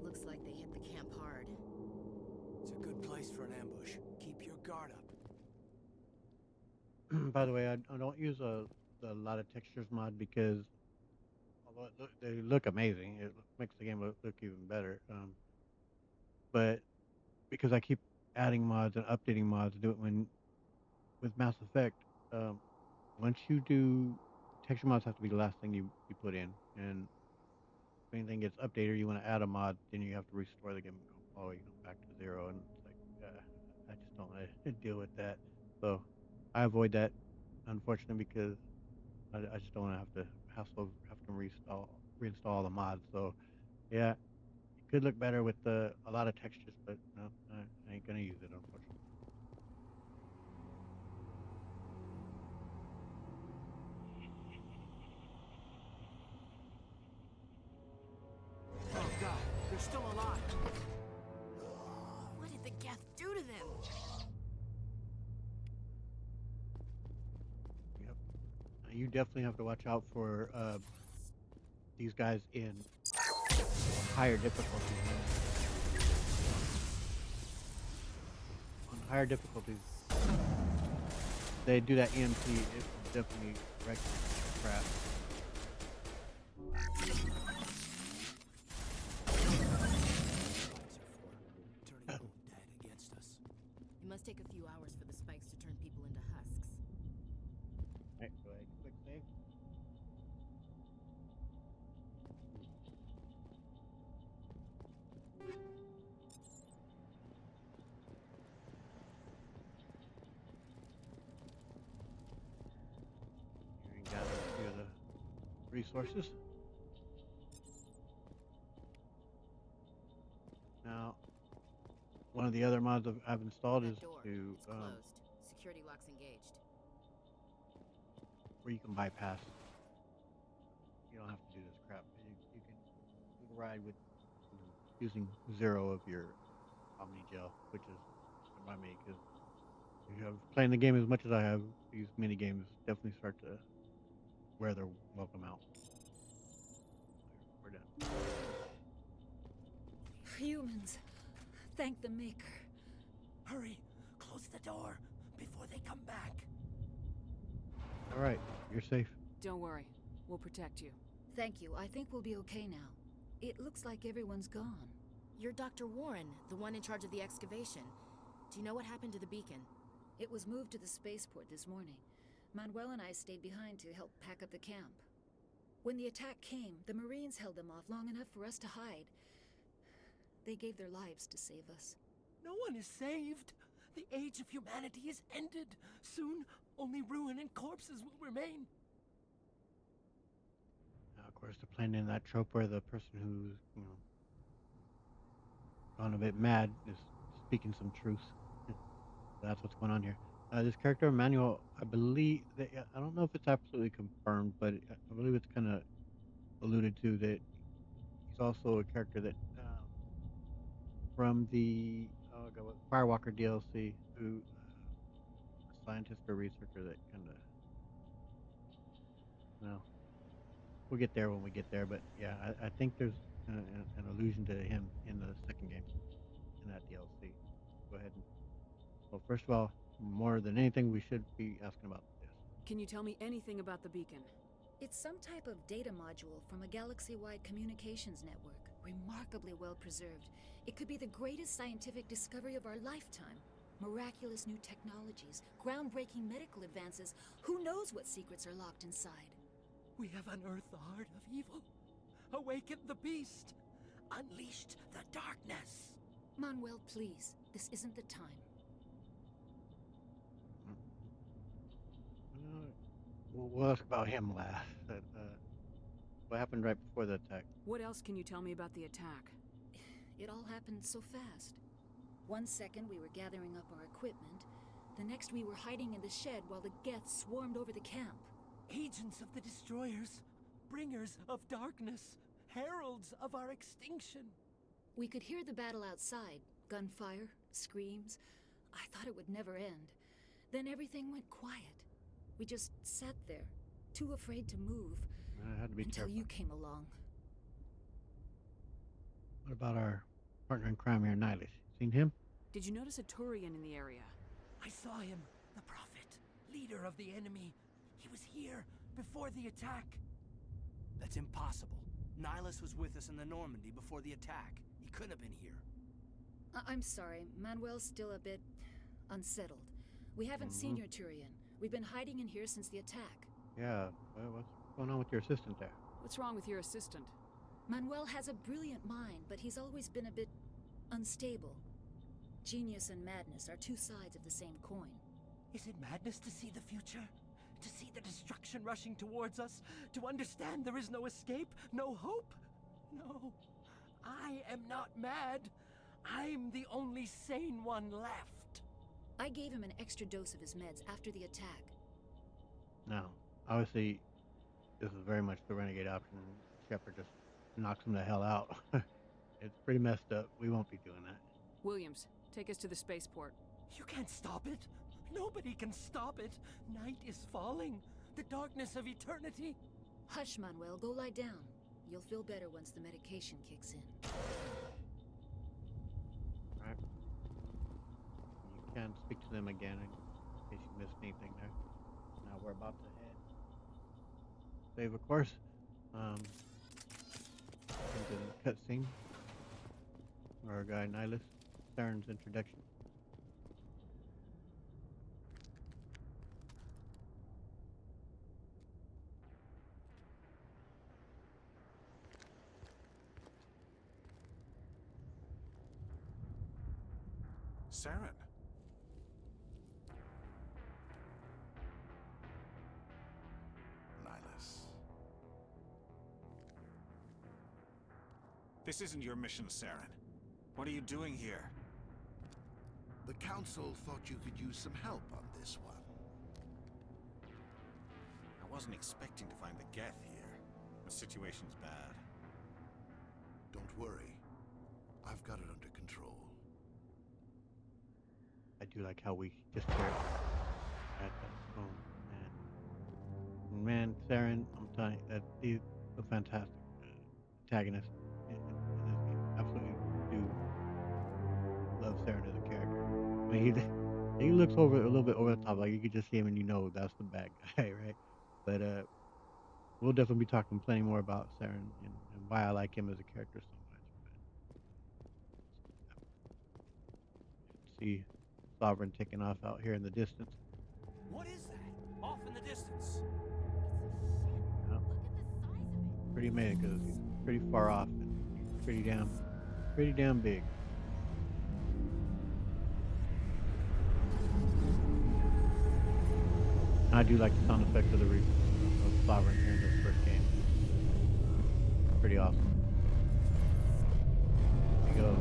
Looks like they hit the camp hard. It's a good place for an ambush. keep your guard up. By the way, I don't use a lot of textures mod because although they look amazing, it makes the game look even better. But because I keep adding mods and updating mods, do it with Mass Effect. Once you do, texture mods have to be the last thing you put in, and if anything gets updated, you want to add a mod, then you have to restore the game all the way back to 0, and it's like I just don't want to deal with that. So I avoid that, unfortunately, because I just don't want to have to reinstall all the mods. So yeah, it could look better with a lot of textures, but no, I ain't gonna use it, unfortunately. Oh god, they're still alive. What did the Geth do to them? Yep. You definitely have to watch out for these guys in higher difficulties. On higher difficulties, they do that EMP. It definitely wrecks crap. It must take a few hours for the spikes to turn people into husks. Alright, go ahead, quick save. Here you gather a few of the resources. Now, one of the other mods I've installed is Door. to It's closed. Security lock's engaged. where you can bypass. You don't have to do this crap. You can ride with using 0 of your Omni Gel, which is good by me because if you have playing the game as much as I have, these mini games definitely start to wear their welcome out. We're done. Humans, thank the Maker. Hurry, close the door before they come back. All right, you're safe. Don't worry. We'll protect you. Thank you. I think we'll be okay now. It looks like everyone's gone. You're Dr. Warren, the one in charge of the excavation. Do you know what happened to the beacon? It was moved to the spaceport this morning. Manuel and I stayed behind to help pack up the camp. When the attack came, the Marines held them off long enough for us to hide. They gave their lives to save us. No one is saved. The age of humanity is ended. Soon, only ruin and corpses will remain. Now, of course, they're playing in that trope where the person who's, gone a bit mad is speaking some truth. That's what's going on here. This character, Emmanuel, I believe, I don't know if it's absolutely confirmed, but I believe it's kind of alluded to that he's also a character that, from the Firewalker DLC, who, a scientist or researcher that kind of, well, we'll get there when we get there, but yeah, I think there's an allusion to him in the second game, in that DLC. Go ahead and, well, first of all, more than anything, we should be asking about this. Can you tell me anything about the beacon? It's some type of data module from a galaxy-wide communications network. Remarkably well preserved. It could be the greatest scientific discovery of our lifetime. Miraculous new technologies, groundbreaking medical advances. Who knows what secrets are locked inside? We have unearthed the heart of evil, awakened the beast, unleashed the darkness. Manuel, please. This isn't the time. We'll ask about him last. What happened right before the attack? What else can you tell me about the attack? It all happened so fast. 1 second we were gathering up our equipment. The next we were hiding in the shed while the Geth swarmed over the camp. Agents of the Destroyers, bringers of darkness, heralds of our extinction. We could hear the battle outside. Gunfire, screams. I thought it would never end. Then everything went quiet. We just sat there, too afraid to move. I had to be until careful. you came along. What about our partner in crime here, Nihilus? Seen him? Did you notice a Turian in the area? I saw him. The Prophet. Leader of the enemy. He was here before the attack. That's impossible. Nihilus was with us in the Normandy before the attack. He couldn't have been here. I'm sorry. Manuel's still a bit unsettled. We haven't seen your Turian. We've been hiding in here since the attack. Yeah, well, what's going on with your assistant there? What's wrong with your assistant? Manuel has a brilliant mind, but he's always been a bit unstable. Genius and madness are two sides of the same coin. Is it madness to see the future? To see the destruction rushing towards us? To understand there is no escape? No hope? No. I am not mad. I'm the only sane one left. I gave him an extra dose of his meds after the attack. No, obviously, this is very much the renegade option. Shepard just knocks him the hell out. It's pretty messed up. We won't be doing that. Williams, take us to the spaceport. You can't stop it. Nobody can stop it. Night is falling. The darkness of eternity. Hush, Manuel. Go lie down. You'll feel better once the medication kicks in. Alright. You can speak to them again in case you missed anything there. Now we're about to head. Save, of course. Into the cutscene. Our guy Nihilus. Saren's introduction. Saren. Nihilus. This isn't your mission, Saren. What are you doing here? The Council thought you could use some help on this one. I wasn't expecting to find the Geth here. The situation's bad. Don't worry. I've got it under control. I do like how we just hear it at that phone, man. Man, Saren, I'm telling you, that he's a fantastic antagonist in this game. Absolutely do love Saren as a character. I mean, he looks over a little bit over the top, like you could just see him and you know that's the bad guy, right? But we'll definitely be talking plenty more about Saren and why I like him as a character so much. But see Sovereign taking off out here in the distance. What is that? Off in the distance. Yeah. Pretty amazing because he's pretty far off and pretty damn big. I do like the sound effects of the of Sovereign here in this first game. Pretty awesome. There you go.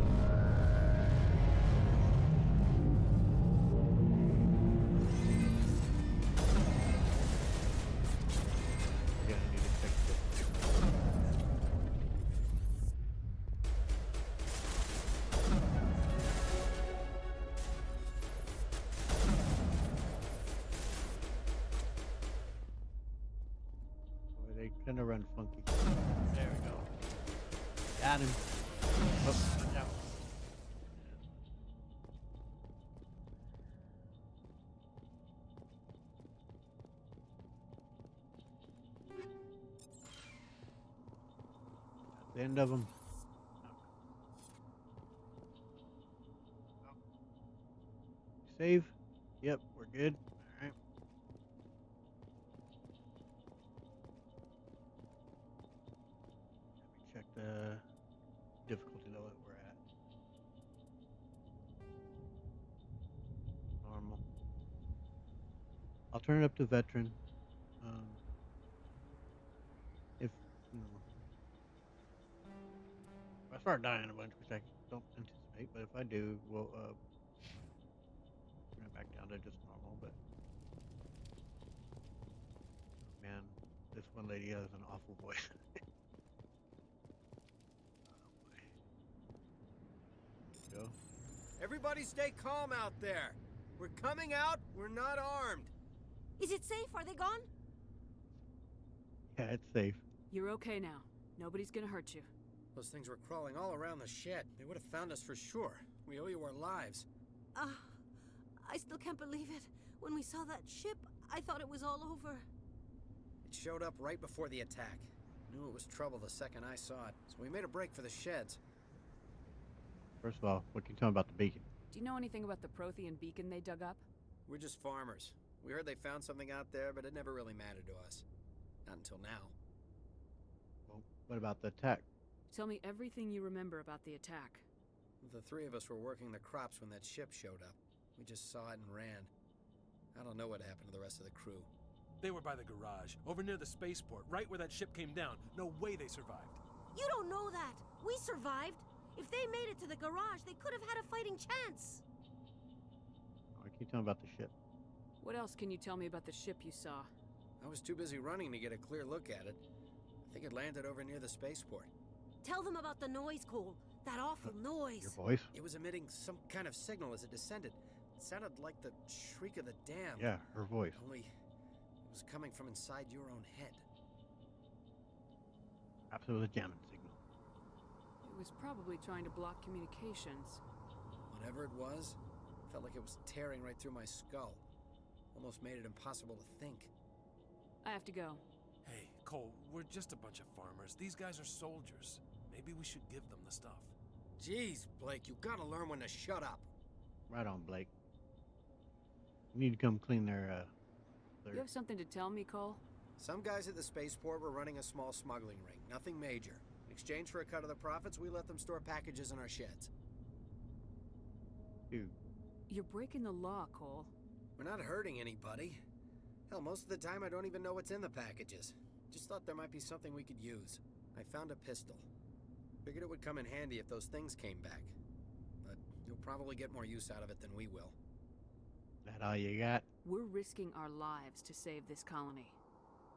Yeah, I need to fix this. Boy, they kind of run funky. There we go. Got him. Oh, watch out. That's the end of them. Save. Yep, we're good. All right. Let me check the difficulty level that we're at. Normal. I'll turn it up to veteran. If you know, if I start dying a bunch, which I don't anticipate, but if I do, we'll turn it back down to just normal. But man, this one lady has an awful voice. Go. Everybody stay calm out there. We're coming out, we're not armed. Is it safe? Are they gone? Yeah, it's safe. You're okay now. Nobody's gonna hurt you. Those things were crawling all around the shed. They would have found us for sure. We owe you our lives. I still can't believe it. When we saw that ship, I thought it was all over. It showed up right before the attack. Knew it was trouble the second I saw it, so we made a break for the sheds. First of all, what can you tell me about the beacon? Do you know anything about the Prothean beacon they dug up? We're just farmers. We heard they found something out there, but it never really mattered to us. Not until now. Well, what about the attack? Tell me everything you remember about the attack. The three of us were working the crops when that ship showed up. We just saw it and ran. I don't know what happened to the rest of the crew. They were by the garage, over near the spaceport, right where that ship came down. No way they survived. You don't know that. We survived. If they made it to the garage, they could have had a fighting chance. What can you tell me about the ship? What else can you tell me about the ship you saw? I was too busy running to get a clear look at it. I think it landed over near the spaceport. Tell them about the noise, Cole. That awful noise. Your voice? It was emitting some kind of signal as it descended. It sounded like the shriek of the damned. Yeah, her voice. Only it was coming from inside your own head. Perhaps it was a jamming signal. It was probably trying to block communications. Whatever it was, felt like it was tearing right through my skull. Almost made it impossible to think. I have to go. Hey, Cole, we're just a bunch of farmers. These guys are soldiers. Maybe we should give them the stuff. Jeez, Blake, you gotta learn when to shut up. Right on, Blake. You need to come clean their You have something to tell me, Cole? Some guys at the spaceport were running a small smuggling ring. Nothing major. In exchange for a cut of the profits, we let them store packages in our sheds. Dude. You're breaking the law, Cole. We're not hurting anybody. Hell, most of the time I don't even know what's in the packages. Just thought there might be something we could use. I found a pistol. Figured it would come in handy if those things came back. But you'll probably get more use out of it than we will. That all you got? We're risking our lives to save this colony.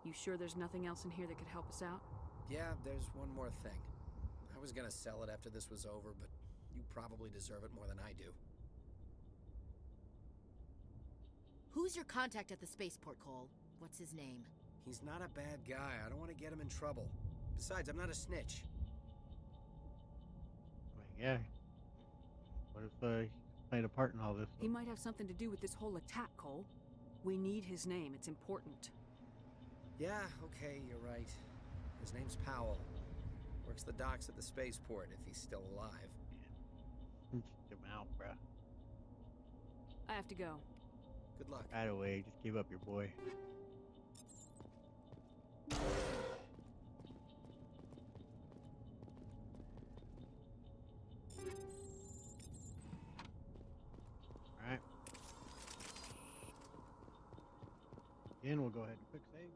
You sure there's nothing else in here that could help us out? Yeah, there's one more thing. I was gonna sell it after this was over, but you probably deserve it more than I do. Who's your contact at the spaceport, Cole? What's his name? He's not a bad guy. I don't want to get him in trouble. Besides, I'm not a snitch. Yeah. What if he played a part in all this? He might have something to do with this whole attack, Cole. We need his name. It's important. Yeah, okay, you're right. His name's Powell. Works the docks at the spaceport, if he's still alive. Get him out, bruh. I have to go. Good luck. Right away, just give up your boy. Alright. Again, we'll go ahead and quick save.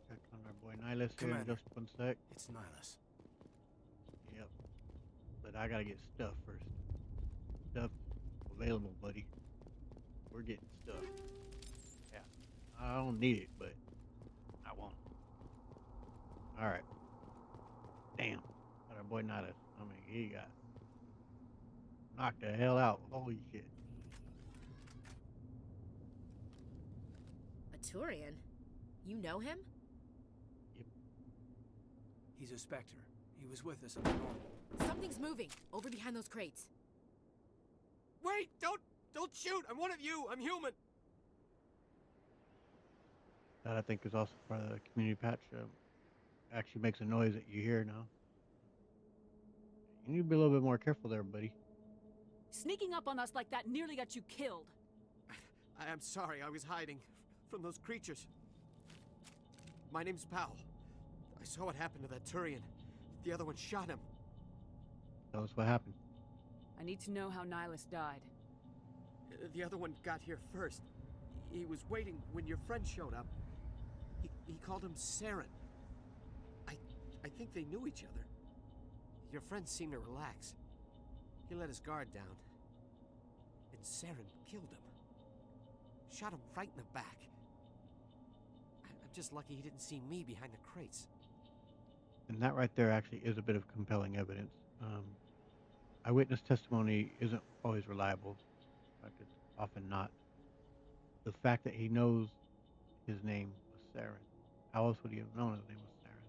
Check on our boy Nihilus here in just one sec. It's Nihilus. Yep. But I gotta get stuff first. Stuff available, buddy. We're getting stuff. Yeah. I don't need it, but I want it. Alright. Damn. Got our boy Nihilus. I mean, he got knocked the hell out. Holy shit. A Turian? You know him? He's a Spectre. He was with us up north. Something's moving over behind those crates. Wait! Don't shoot! I'm one of you! I'm human! That I think is also part of the community patch. Actually makes a noise that you hear now. You need to be a little bit more careful there, buddy. Sneaking up on us like that nearly got you killed. I am sorry, I was hiding from those creatures. My name's Powell. I saw what happened to that Turian. The other one shot him. Tell us what happened. I need to know how Nihilus died. The other one got here first. He was waiting when your friend showed up. He called him Saren. I think they knew each other. Your friend seemed to relax. He let his guard down. And Saren killed him. Shot him right in the back. I'm just lucky he didn't see me behind the crates. And that right there actually is a bit of compelling evidence. Eyewitness testimony isn't always reliable. In fact, it's often not. The fact that he knows his name was Saren. How else would he have known his name was Saren?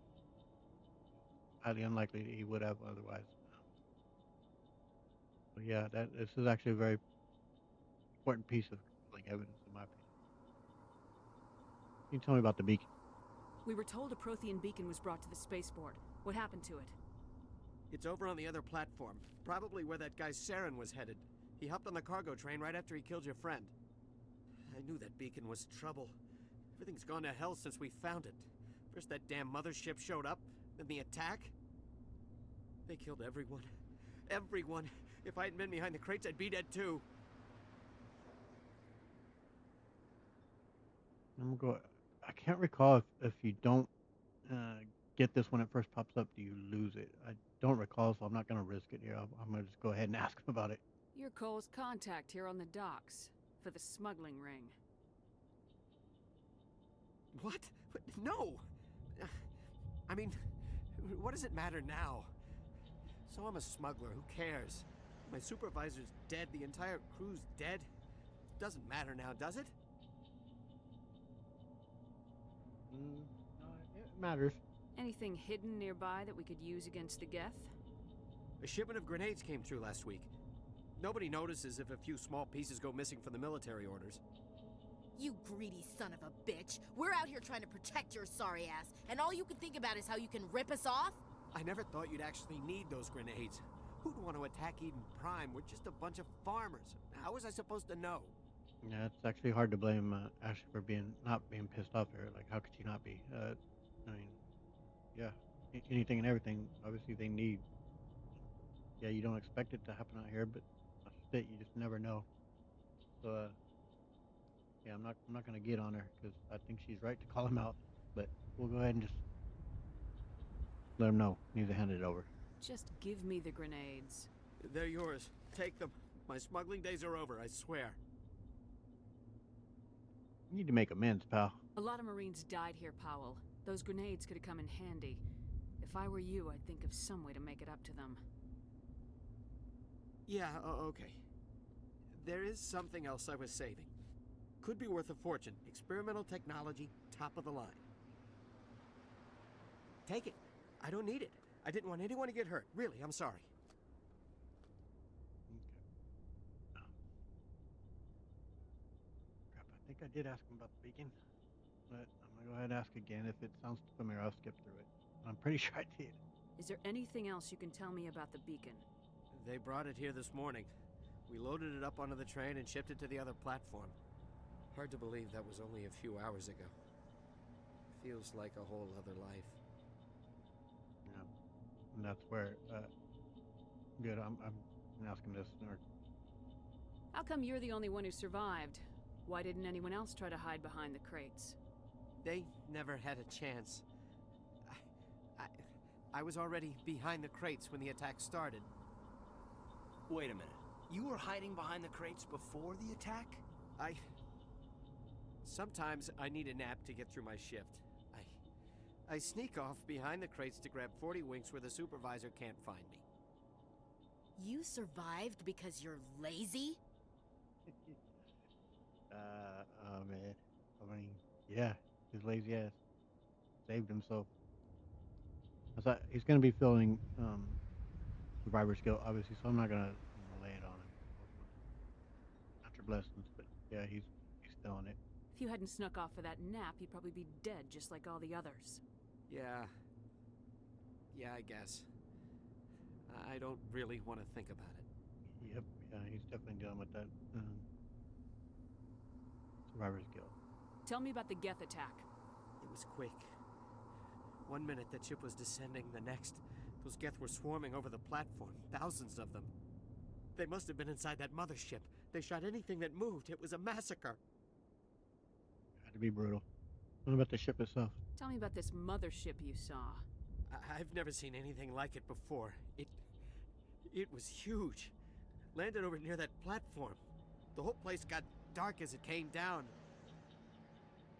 Highly unlikely that he would have otherwise. But yeah, this is actually a very important piece of like evidence in my opinion. Can you tell me about the beacon? We were told a Prothean beacon was brought to the spaceport. What happened to it? It's over on the other platform. Probably where that guy Saren was headed. He hopped on the cargo train right after he killed your friend. I knew that beacon was trouble. Everything's gone to hell since we found it. First that damn mothership showed up, then the attack. They killed everyone. Everyone. If I hadn't been behind the crates, I'd be dead too. I'm gonna go. I can't recall if you don't get this when it first pops up, do you lose it? I don't recall, so I'm not gonna risk it here. I'm gonna just go ahead and ask him about it. You're Cole's contact here on the docks for the smuggling ring. What? No! I mean, what does it matter now? So I'm a smuggler, who cares? My supervisor's dead, the entire crew's dead. Doesn't matter now, does it? It matters. Anything hidden nearby that we could use against the Geth? A shipment of grenades came through last week. Nobody notices if a few small pieces go missing from the military orders. You greedy son of a bitch. We're out here trying to protect your sorry ass, and all you can think about is how you can rip us off? I never thought you'd actually need those grenades. Who'd want to attack Eden Prime? We're just a bunch of farmers. How was I supposed to know? Yeah, it's actually hard to blame Ashley for not being pissed off here. Like, how could she not be? I mean, yeah, anything and everything. Obviously, they need. Yeah, you don't expect it to happen out here, but that's it. You just never know. So, yeah, I'm not gonna get on her because I think she's right to call him out. But we'll go ahead and just let him know. Need to hand it over. Just give me the grenades. They're yours. Take them. My smuggling days are over, I swear. You need to make amends, pal. A lot of Marines died here, Powell. Those grenades could have come in handy. If I were you, I'd think of some way to make it up to them. Yeah, okay. There is something else I was saving. Could be worth a fortune. Experimental technology, top of the line. Take it. I don't need it. I didn't want anyone to get hurt. Really, I'm sorry. Crap, I think I did ask him about the beacon. But I'm gonna go ahead and ask again. If it sounds familiar, I'll skip through it. I'm pretty sure I did. Is there anything else you can tell me about the beacon? They brought it here this morning. We loaded it up onto the train and shipped it to the other platform. Hard to believe that was only a few hours ago. Feels like a whole other life. Yeah, and that's where. Good. I'm gonna ask him this. How come you're the only one who survived? Why didn't anyone else try to hide behind the crates? They never had a chance. I was already behind the crates when the attack started. Wait a minute. You were hiding behind the crates before the attack? Sometimes I need a nap to get through my shift. I sneak off behind the crates to grab 40 winks where the supervisor can't find me. You survived because you're lazy? Oh man. I mean, yeah, his lazy ass saved himself. I thought he's gonna be feeling survivor's guilt, obviously, so I'm not gonna lay it on him. Not your blessings, but yeah, he's feeling it. If you hadn't snuck off for that nap, you'd probably be dead just like all the others. Yeah, I guess. I don't really want to think about it. Yep, yeah, he's definitely dealing with that survivor's guilt. Tell me about the Geth attack. It was quick. 1 minute that ship was descending, the next, those Geth were swarming over the platform, thousands of them. They must have been inside that mothership. They shot anything that moved. It was a massacre. Had to be brutal. What about the ship itself? Tell me about this mothership you saw. I've never seen anything like it before. It was huge. Landed over near that platform. The whole place got dark as it came down.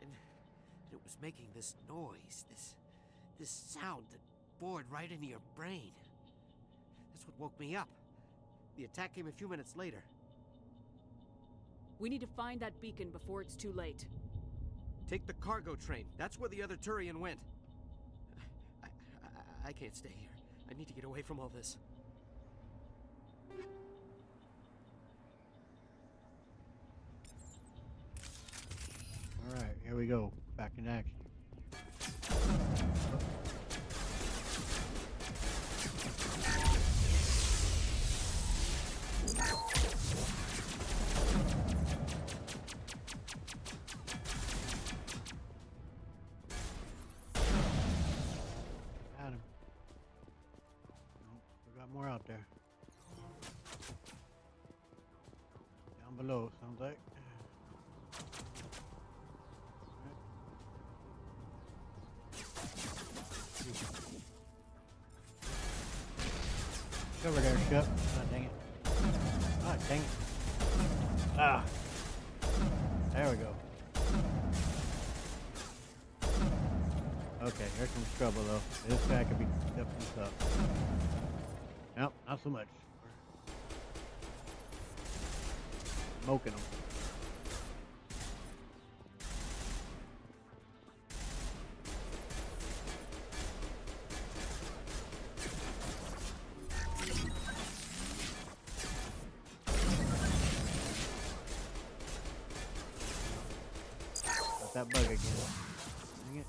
And it was making this noise, this sound that bored right into your brain. That's what woke me up. The attack came a few minutes later. We need to find that beacon before it's too late. Take the cargo train. That's where the other Turian went. I can't stay here. I need to get away from all this. Alright, here we go. Back in action. Got him. Nope, we got more out there. Down below, sounds like. Over there, Shep. Ah, dang it. Ah, dang it. Ah. There we go. Okay, here comes trouble, though. This guy could be definitely tough. Nope, not so much. Smoking him. That bug again. Dang it.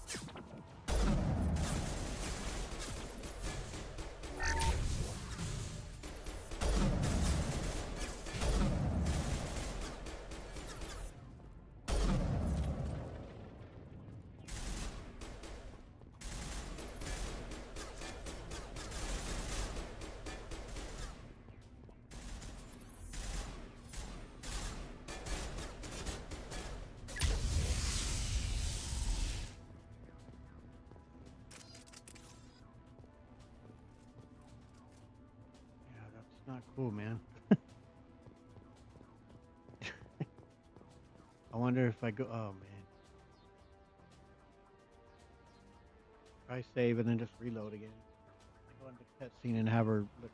Not cool, man. I wonder if I go. Oh man. Try save and then just reload again. Go into the cutscene and have her look.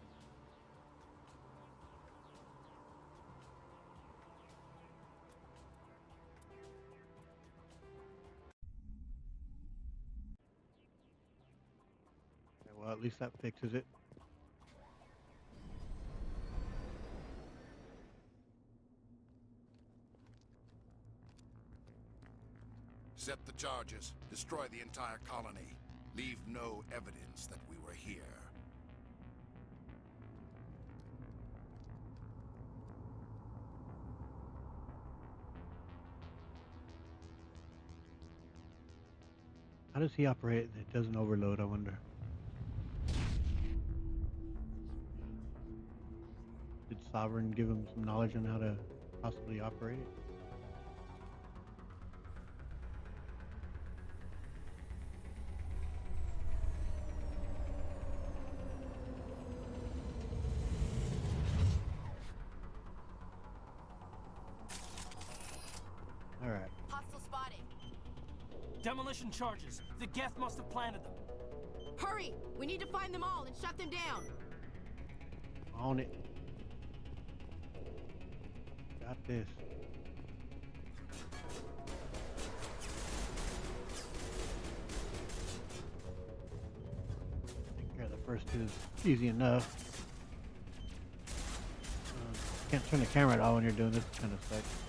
Okay, well, at least that fixes it. Set the charges. Destroy the entire colony. Leave no evidence that we were here. How does he operate that it doesn't overload, I wonder? Did Sovereign give him some knowledge on how to possibly operate it? Alright. Hostile spotted. Demolition charges. The Geth must have planted them. Hurry! We need to find them all and shut them down. On it. Got this. Take care of the first two is easy enough. Can't turn the camera at all when you're doing this kind of stuff.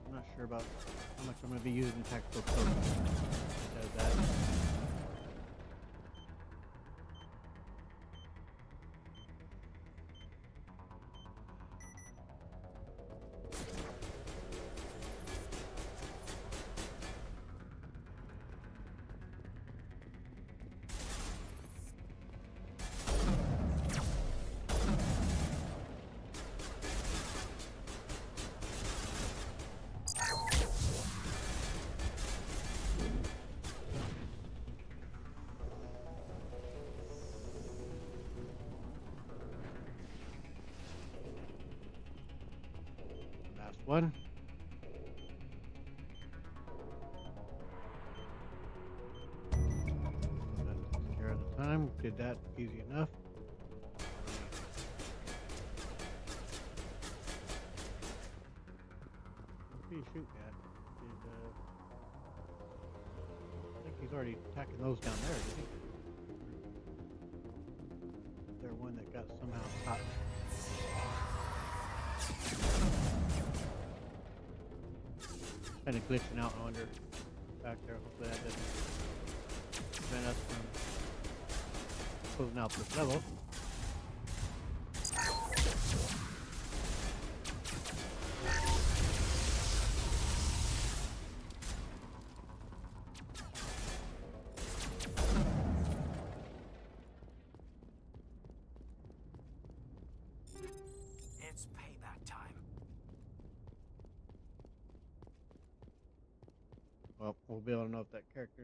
I'm not sure about how much I'm going to be using tactical cover. Does that. one. That takes care of the time. Did that easy enough. What's he shooting at? I think he's already attacking those down there, isn't he? Is there one that got somehow caught? Kind of glitching out, I wonder, back there. Hopefully that doesn't prevent us from closing out this level. It's payback time. Well, we'll be able to know if that character,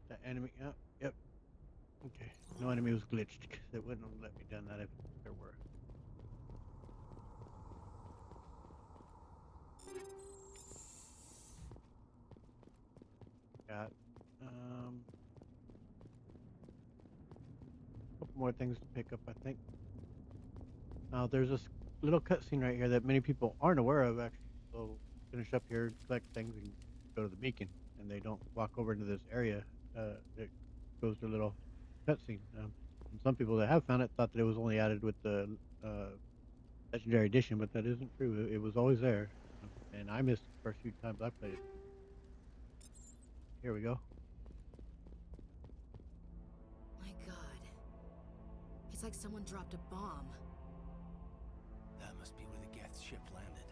that enemy, yep. Okay, no enemy was glitched because it wouldn't have let me done that if there were. Got a couple more things to pick up, I think. Now there's this little cutscene right here that many people aren't aware of. Actually, so finish up here, collect things, and go to the beacon, and they don't walk over into this area. It goes to a little cutscene. And some people that have found it thought that it was only added with the Legendary Edition, but that isn't true. It was always there, and I missed the first few times I played it. Here we go. My God. It's like someone dropped a bomb. That must be where the Geth ship landed.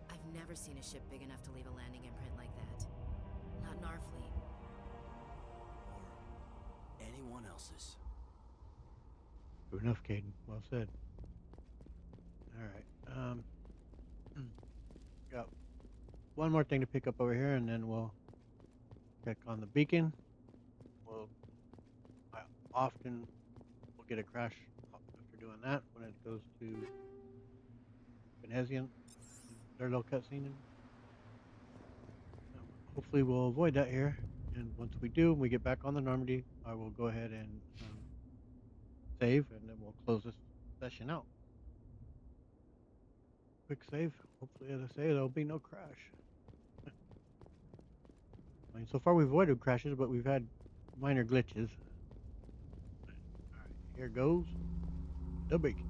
I've never seen a ship big enough to leave a landing imprint like that. Not in our fleet. Or anyone else's. True enough, Caden. Well said. Alright. Got one more thing to pick up over here, and then we'll check on the beacon. I often will get a crash after doing that when it goes to Benesian, their little cutscene. Hopefully we'll avoid that here, and once we do, when we get back on the Normandy, I will go ahead and save, and then we'll close this session out. Quick save. Hopefully, as I say, there'll be no crash. I mean, so far we've avoided crashes, but we've had minor glitches. Alright, here goes the beacon.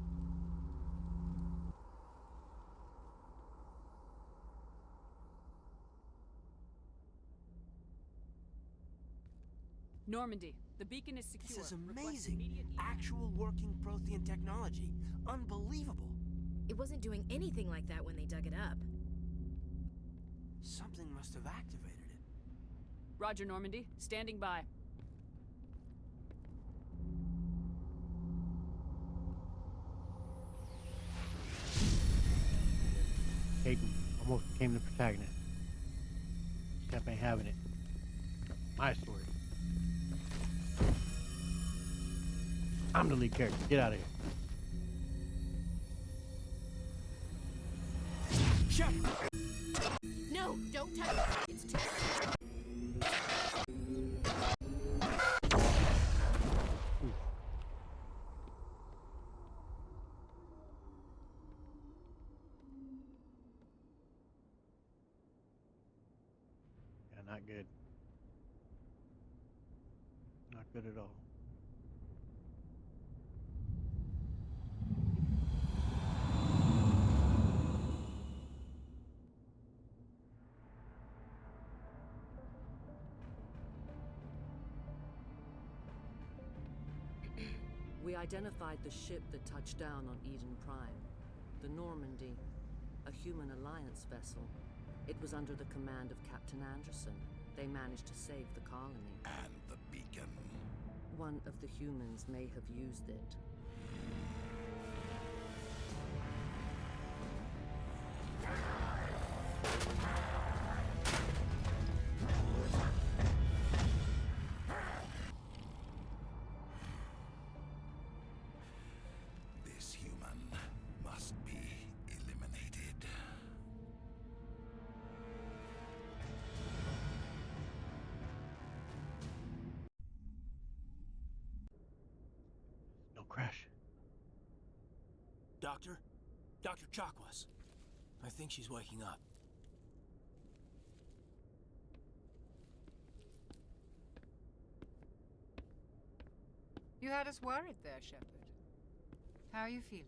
Normandy, the beacon is secure. This is Request amazing. immediate- Actual working Prothean technology. Unbelievable. It wasn't doing anything like that when they dug it up. Something must have activated it. Roger, Normandy. Standing by. Hayden almost became the protagonist. Step ain't having it. My story. I'm the lead character. Get out of here. Shut! No, don't touch it. It's too... Yeah, not good. Not good at all. We identified the ship that touched down on Eden Prime. The Normandy, a human alliance vessel. It was under the command of Captain Anderson. They managed to save the colony. And the beacon. One of the humans may have used it. This human must be crash. Doctor? Dr. Chakwas. I think she's waking up. You had us worried there, Shepard. How are you feeling?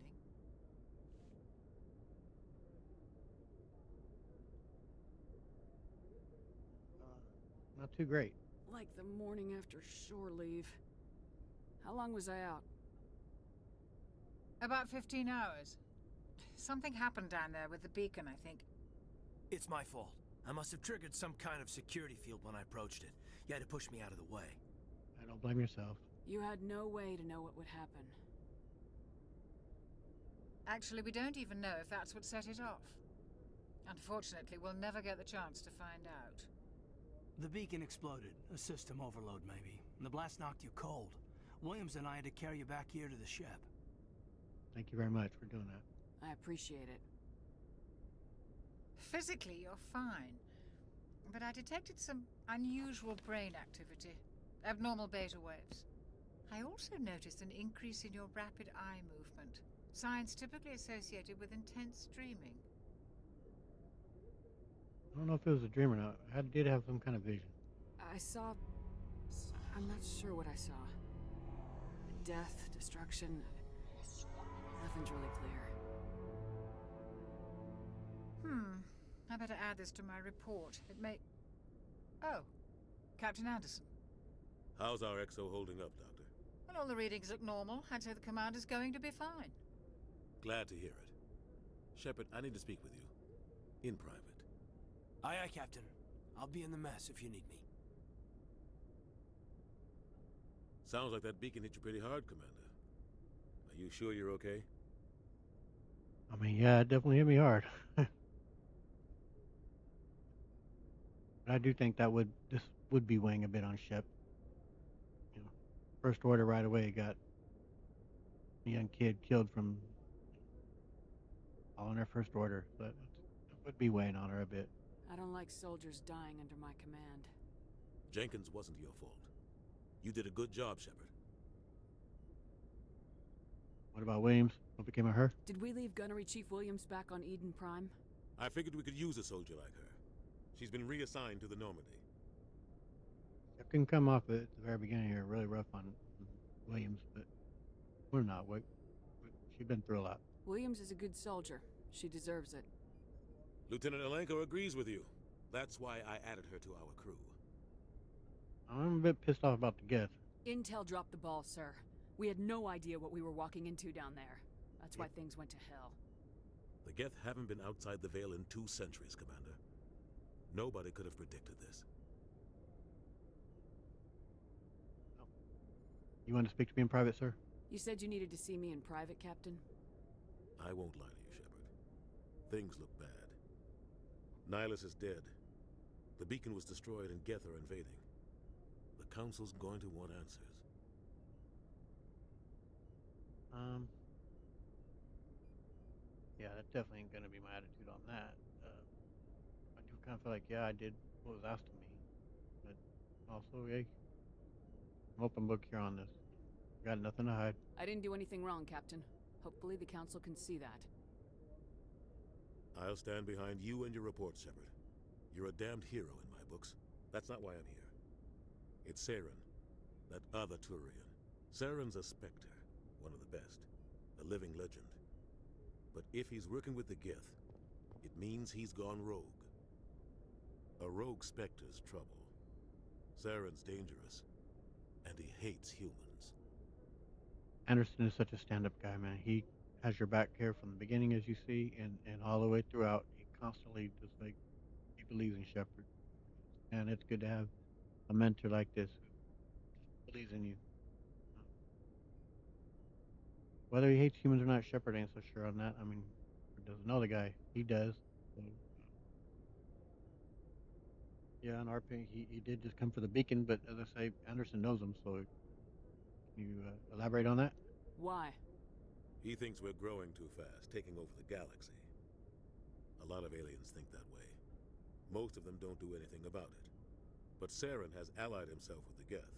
Not too great. Like the morning after shore leave. How long was I out? About 15 hours. Something happened down there with the beacon, I think. It's my fault. I must have triggered some kind of security field when I approached it. You had to push me out of the way. I don't blame yourself. You had no way to know what would happen. Actually, we don't even know if that's what set it off. Unfortunately, we'll never get the chance to find out. The beacon exploded. A system overload, maybe. And the blast knocked you cold. Williams and I had to carry you back here to the ship. Thank you very much for doing that. I appreciate it. Physically, you're fine. But I detected some unusual brain activity. Abnormal beta waves. I also noticed an increase in your rapid eye movement. Signs typically associated with intense dreaming. I don't know if it was a dream or not. I did have some kind of vision. I saw... I'm not sure what I saw. Death, destruction... Nothing's really clear. I better add this to my report. It may... Oh, Captain Anderson. How's our XO holding up, Doctor? Well, all the readings look normal. I'd say the commander's going to be fine. Glad to hear it. Shepard, I need to speak with you. In private. Aye, aye, Captain. I'll be in the mess if you need me. Sounds like that beacon hit you pretty hard, Commander. Are you sure you're okay? I mean, yeah, it definitely hit me hard. But I do think this would be weighing a bit on Shep. You know, First Order right away got a young kid killed from following her First Order. So that would be weighing on her a bit. I don't like soldiers dying under my command. Jenkins wasn't your fault. You did a good job, Shepard. What about Williams? What became of her? Did we leave Gunnery Chief Williams back on Eden Prime? I figured we could use a soldier like her. She's been reassigned to the Normandy. I couldn't come off at the very beginning here really rough on Williams, but we're not. She's been through a lot. Williams is a good soldier. She deserves it. Lieutenant Alenko agrees with you. That's why I added her to our crew. I'm a bit pissed off about the Geth. Intel dropped the ball, sir. We had no idea what we were walking into down there. That's why things went to hell. The Geth haven't been outside the Veil in 2 centuries, Commander. Nobody could have predicted this. You want to speak to me in private, sir? You said you needed to see me in private, Captain? I won't lie to you, Shepard. Things look bad. Nihilus is dead. The beacon was destroyed and Geth are invading. The Council's going to want answers. Yeah, that definitely ain't gonna be my attitude on that. I do kind of feel like, yeah, I did what was asked of me. But also, hey, I'm open book here on this. Got nothing to hide. I didn't do anything wrong, Captain. Hopefully the Council can see that. I'll stand behind you and your reports, Shepard. You're a damned hero in my books. That's not why I'm here. It's Saren, that other Turian. Saren's a Spectre, one of the best. A living legend. But if he's working with the Geth, it means he's gone rogue. A rogue Spectre's trouble. Saren's dangerous, and he hates humans. Anderson is such a stand-up guy, man. He has your back here from the beginning, as you see, and all the way throughout. He constantly just like, he believes in Shepard. And it's good to have a mentor like this who believes in you. Whether he hates humans or not, Shepard ain't so sure on that. I mean, doesn't know the guy. He does. So, yeah, in our opinion, he did just come for the beacon, but as I say, Anderson knows him, so can you elaborate on that? Why? He thinks we're growing too fast, taking over the galaxy. A lot of aliens think that way. Most of them don't do anything about it. But Saren has allied himself with the Geth.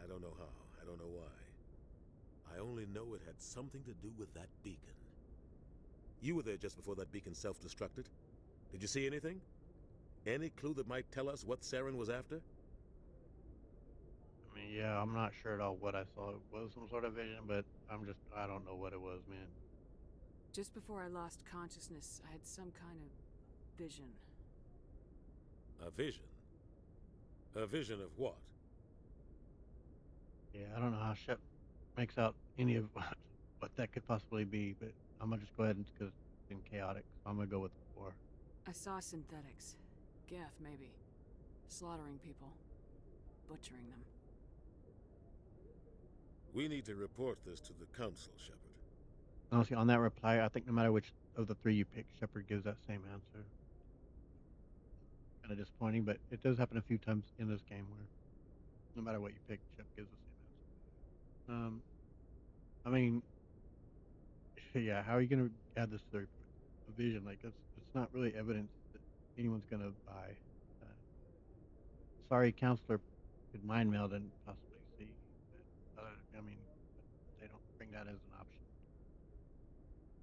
I don't know how, I don't know why. I only know it had something to do with that beacon. You were there just before that beacon self-destructed. Did you see anything? Any clue that might tell us what Saren was after? I mean, yeah, I'm not sure at all what I saw. It was some sort of vision, but I don't know what it was, man. Just before I lost consciousness, I had some kind of vision. A vision? A vision of what? Yeah, I don't know how Shep makes out any of what that could possibly be, but I'm gonna just go ahead and because it's been chaotic. So I'm gonna go with 4. I saw synthetics. Geth, maybe. Slaughtering people. Butchering them. We need to report this to the Council, Shepard. Honestly, on that reply, I think no matter which of the 3 you pick, Shepard gives that same answer. Kind of disappointing, but it does happen a few times in this game where no matter what you pick, Shep gives the same answer. I mean, yeah, how are you gonna add this to the report? A vision, like it's not really evidence that anyone's gonna buy. Uh, sorry, counselor could mind meld and possibly see. But I mean, they don't bring that as an option.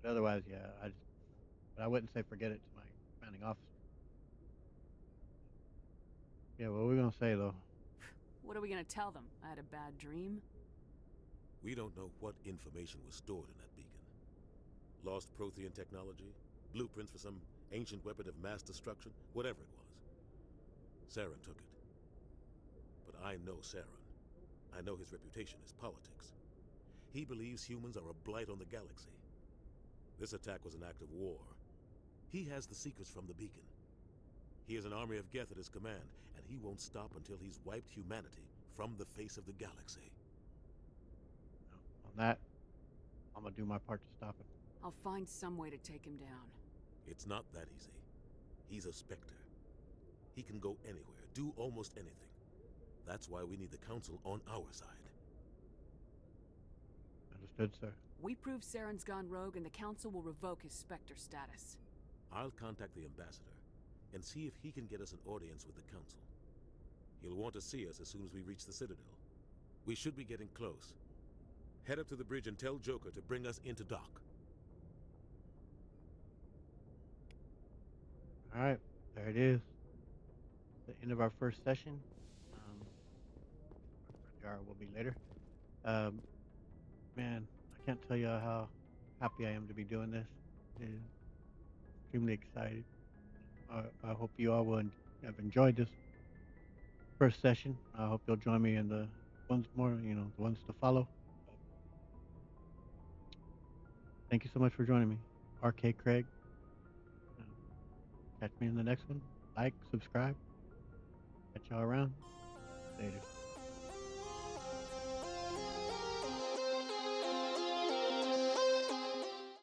But otherwise, yeah, but I wouldn't say forget it to my commanding officer. Yeah, what are we gonna say though? What are we gonna tell them? I had a bad dream? We don't know what information was stored in that beacon. Lost Prothean technology, blueprints for some ancient weapon of mass destruction, whatever it was. Saren took it. But I know Saren. I know his reputation is politics. He believes humans are a blight on the galaxy. This attack was an act of war. He has the secrets from the beacon. He has an army of Geth at his command, and he won't stop until he's wiped humanity from the face of the galaxy. On that, I'm gonna do my part to stop it. I'll find some way to take him down. It's not that easy. He's a Spectre. He can go anywhere, do almost anything. That's why we need the Council on our side. Understood, sir. We prove Saren's gone rogue and the Council will revoke his Spectre status. I'll contact the Ambassador and see if he can get us an audience with the Council. He'll want to see us as soon as we reach the Citadel. We should be getting close. Head up to the bridge and tell Joker to bring us into dock. Alright, there it is. The end of our first session. Jar will be later. Man, I can't tell you how happy I am to be doing this. And extremely excited. I hope you all will have enjoyed this first session. I hope you'll join me in the ones more, the ones to follow. Thank you so much for joining me. RK Craig. Catch me in the next one. Like, subscribe. Catch y'all around. Later.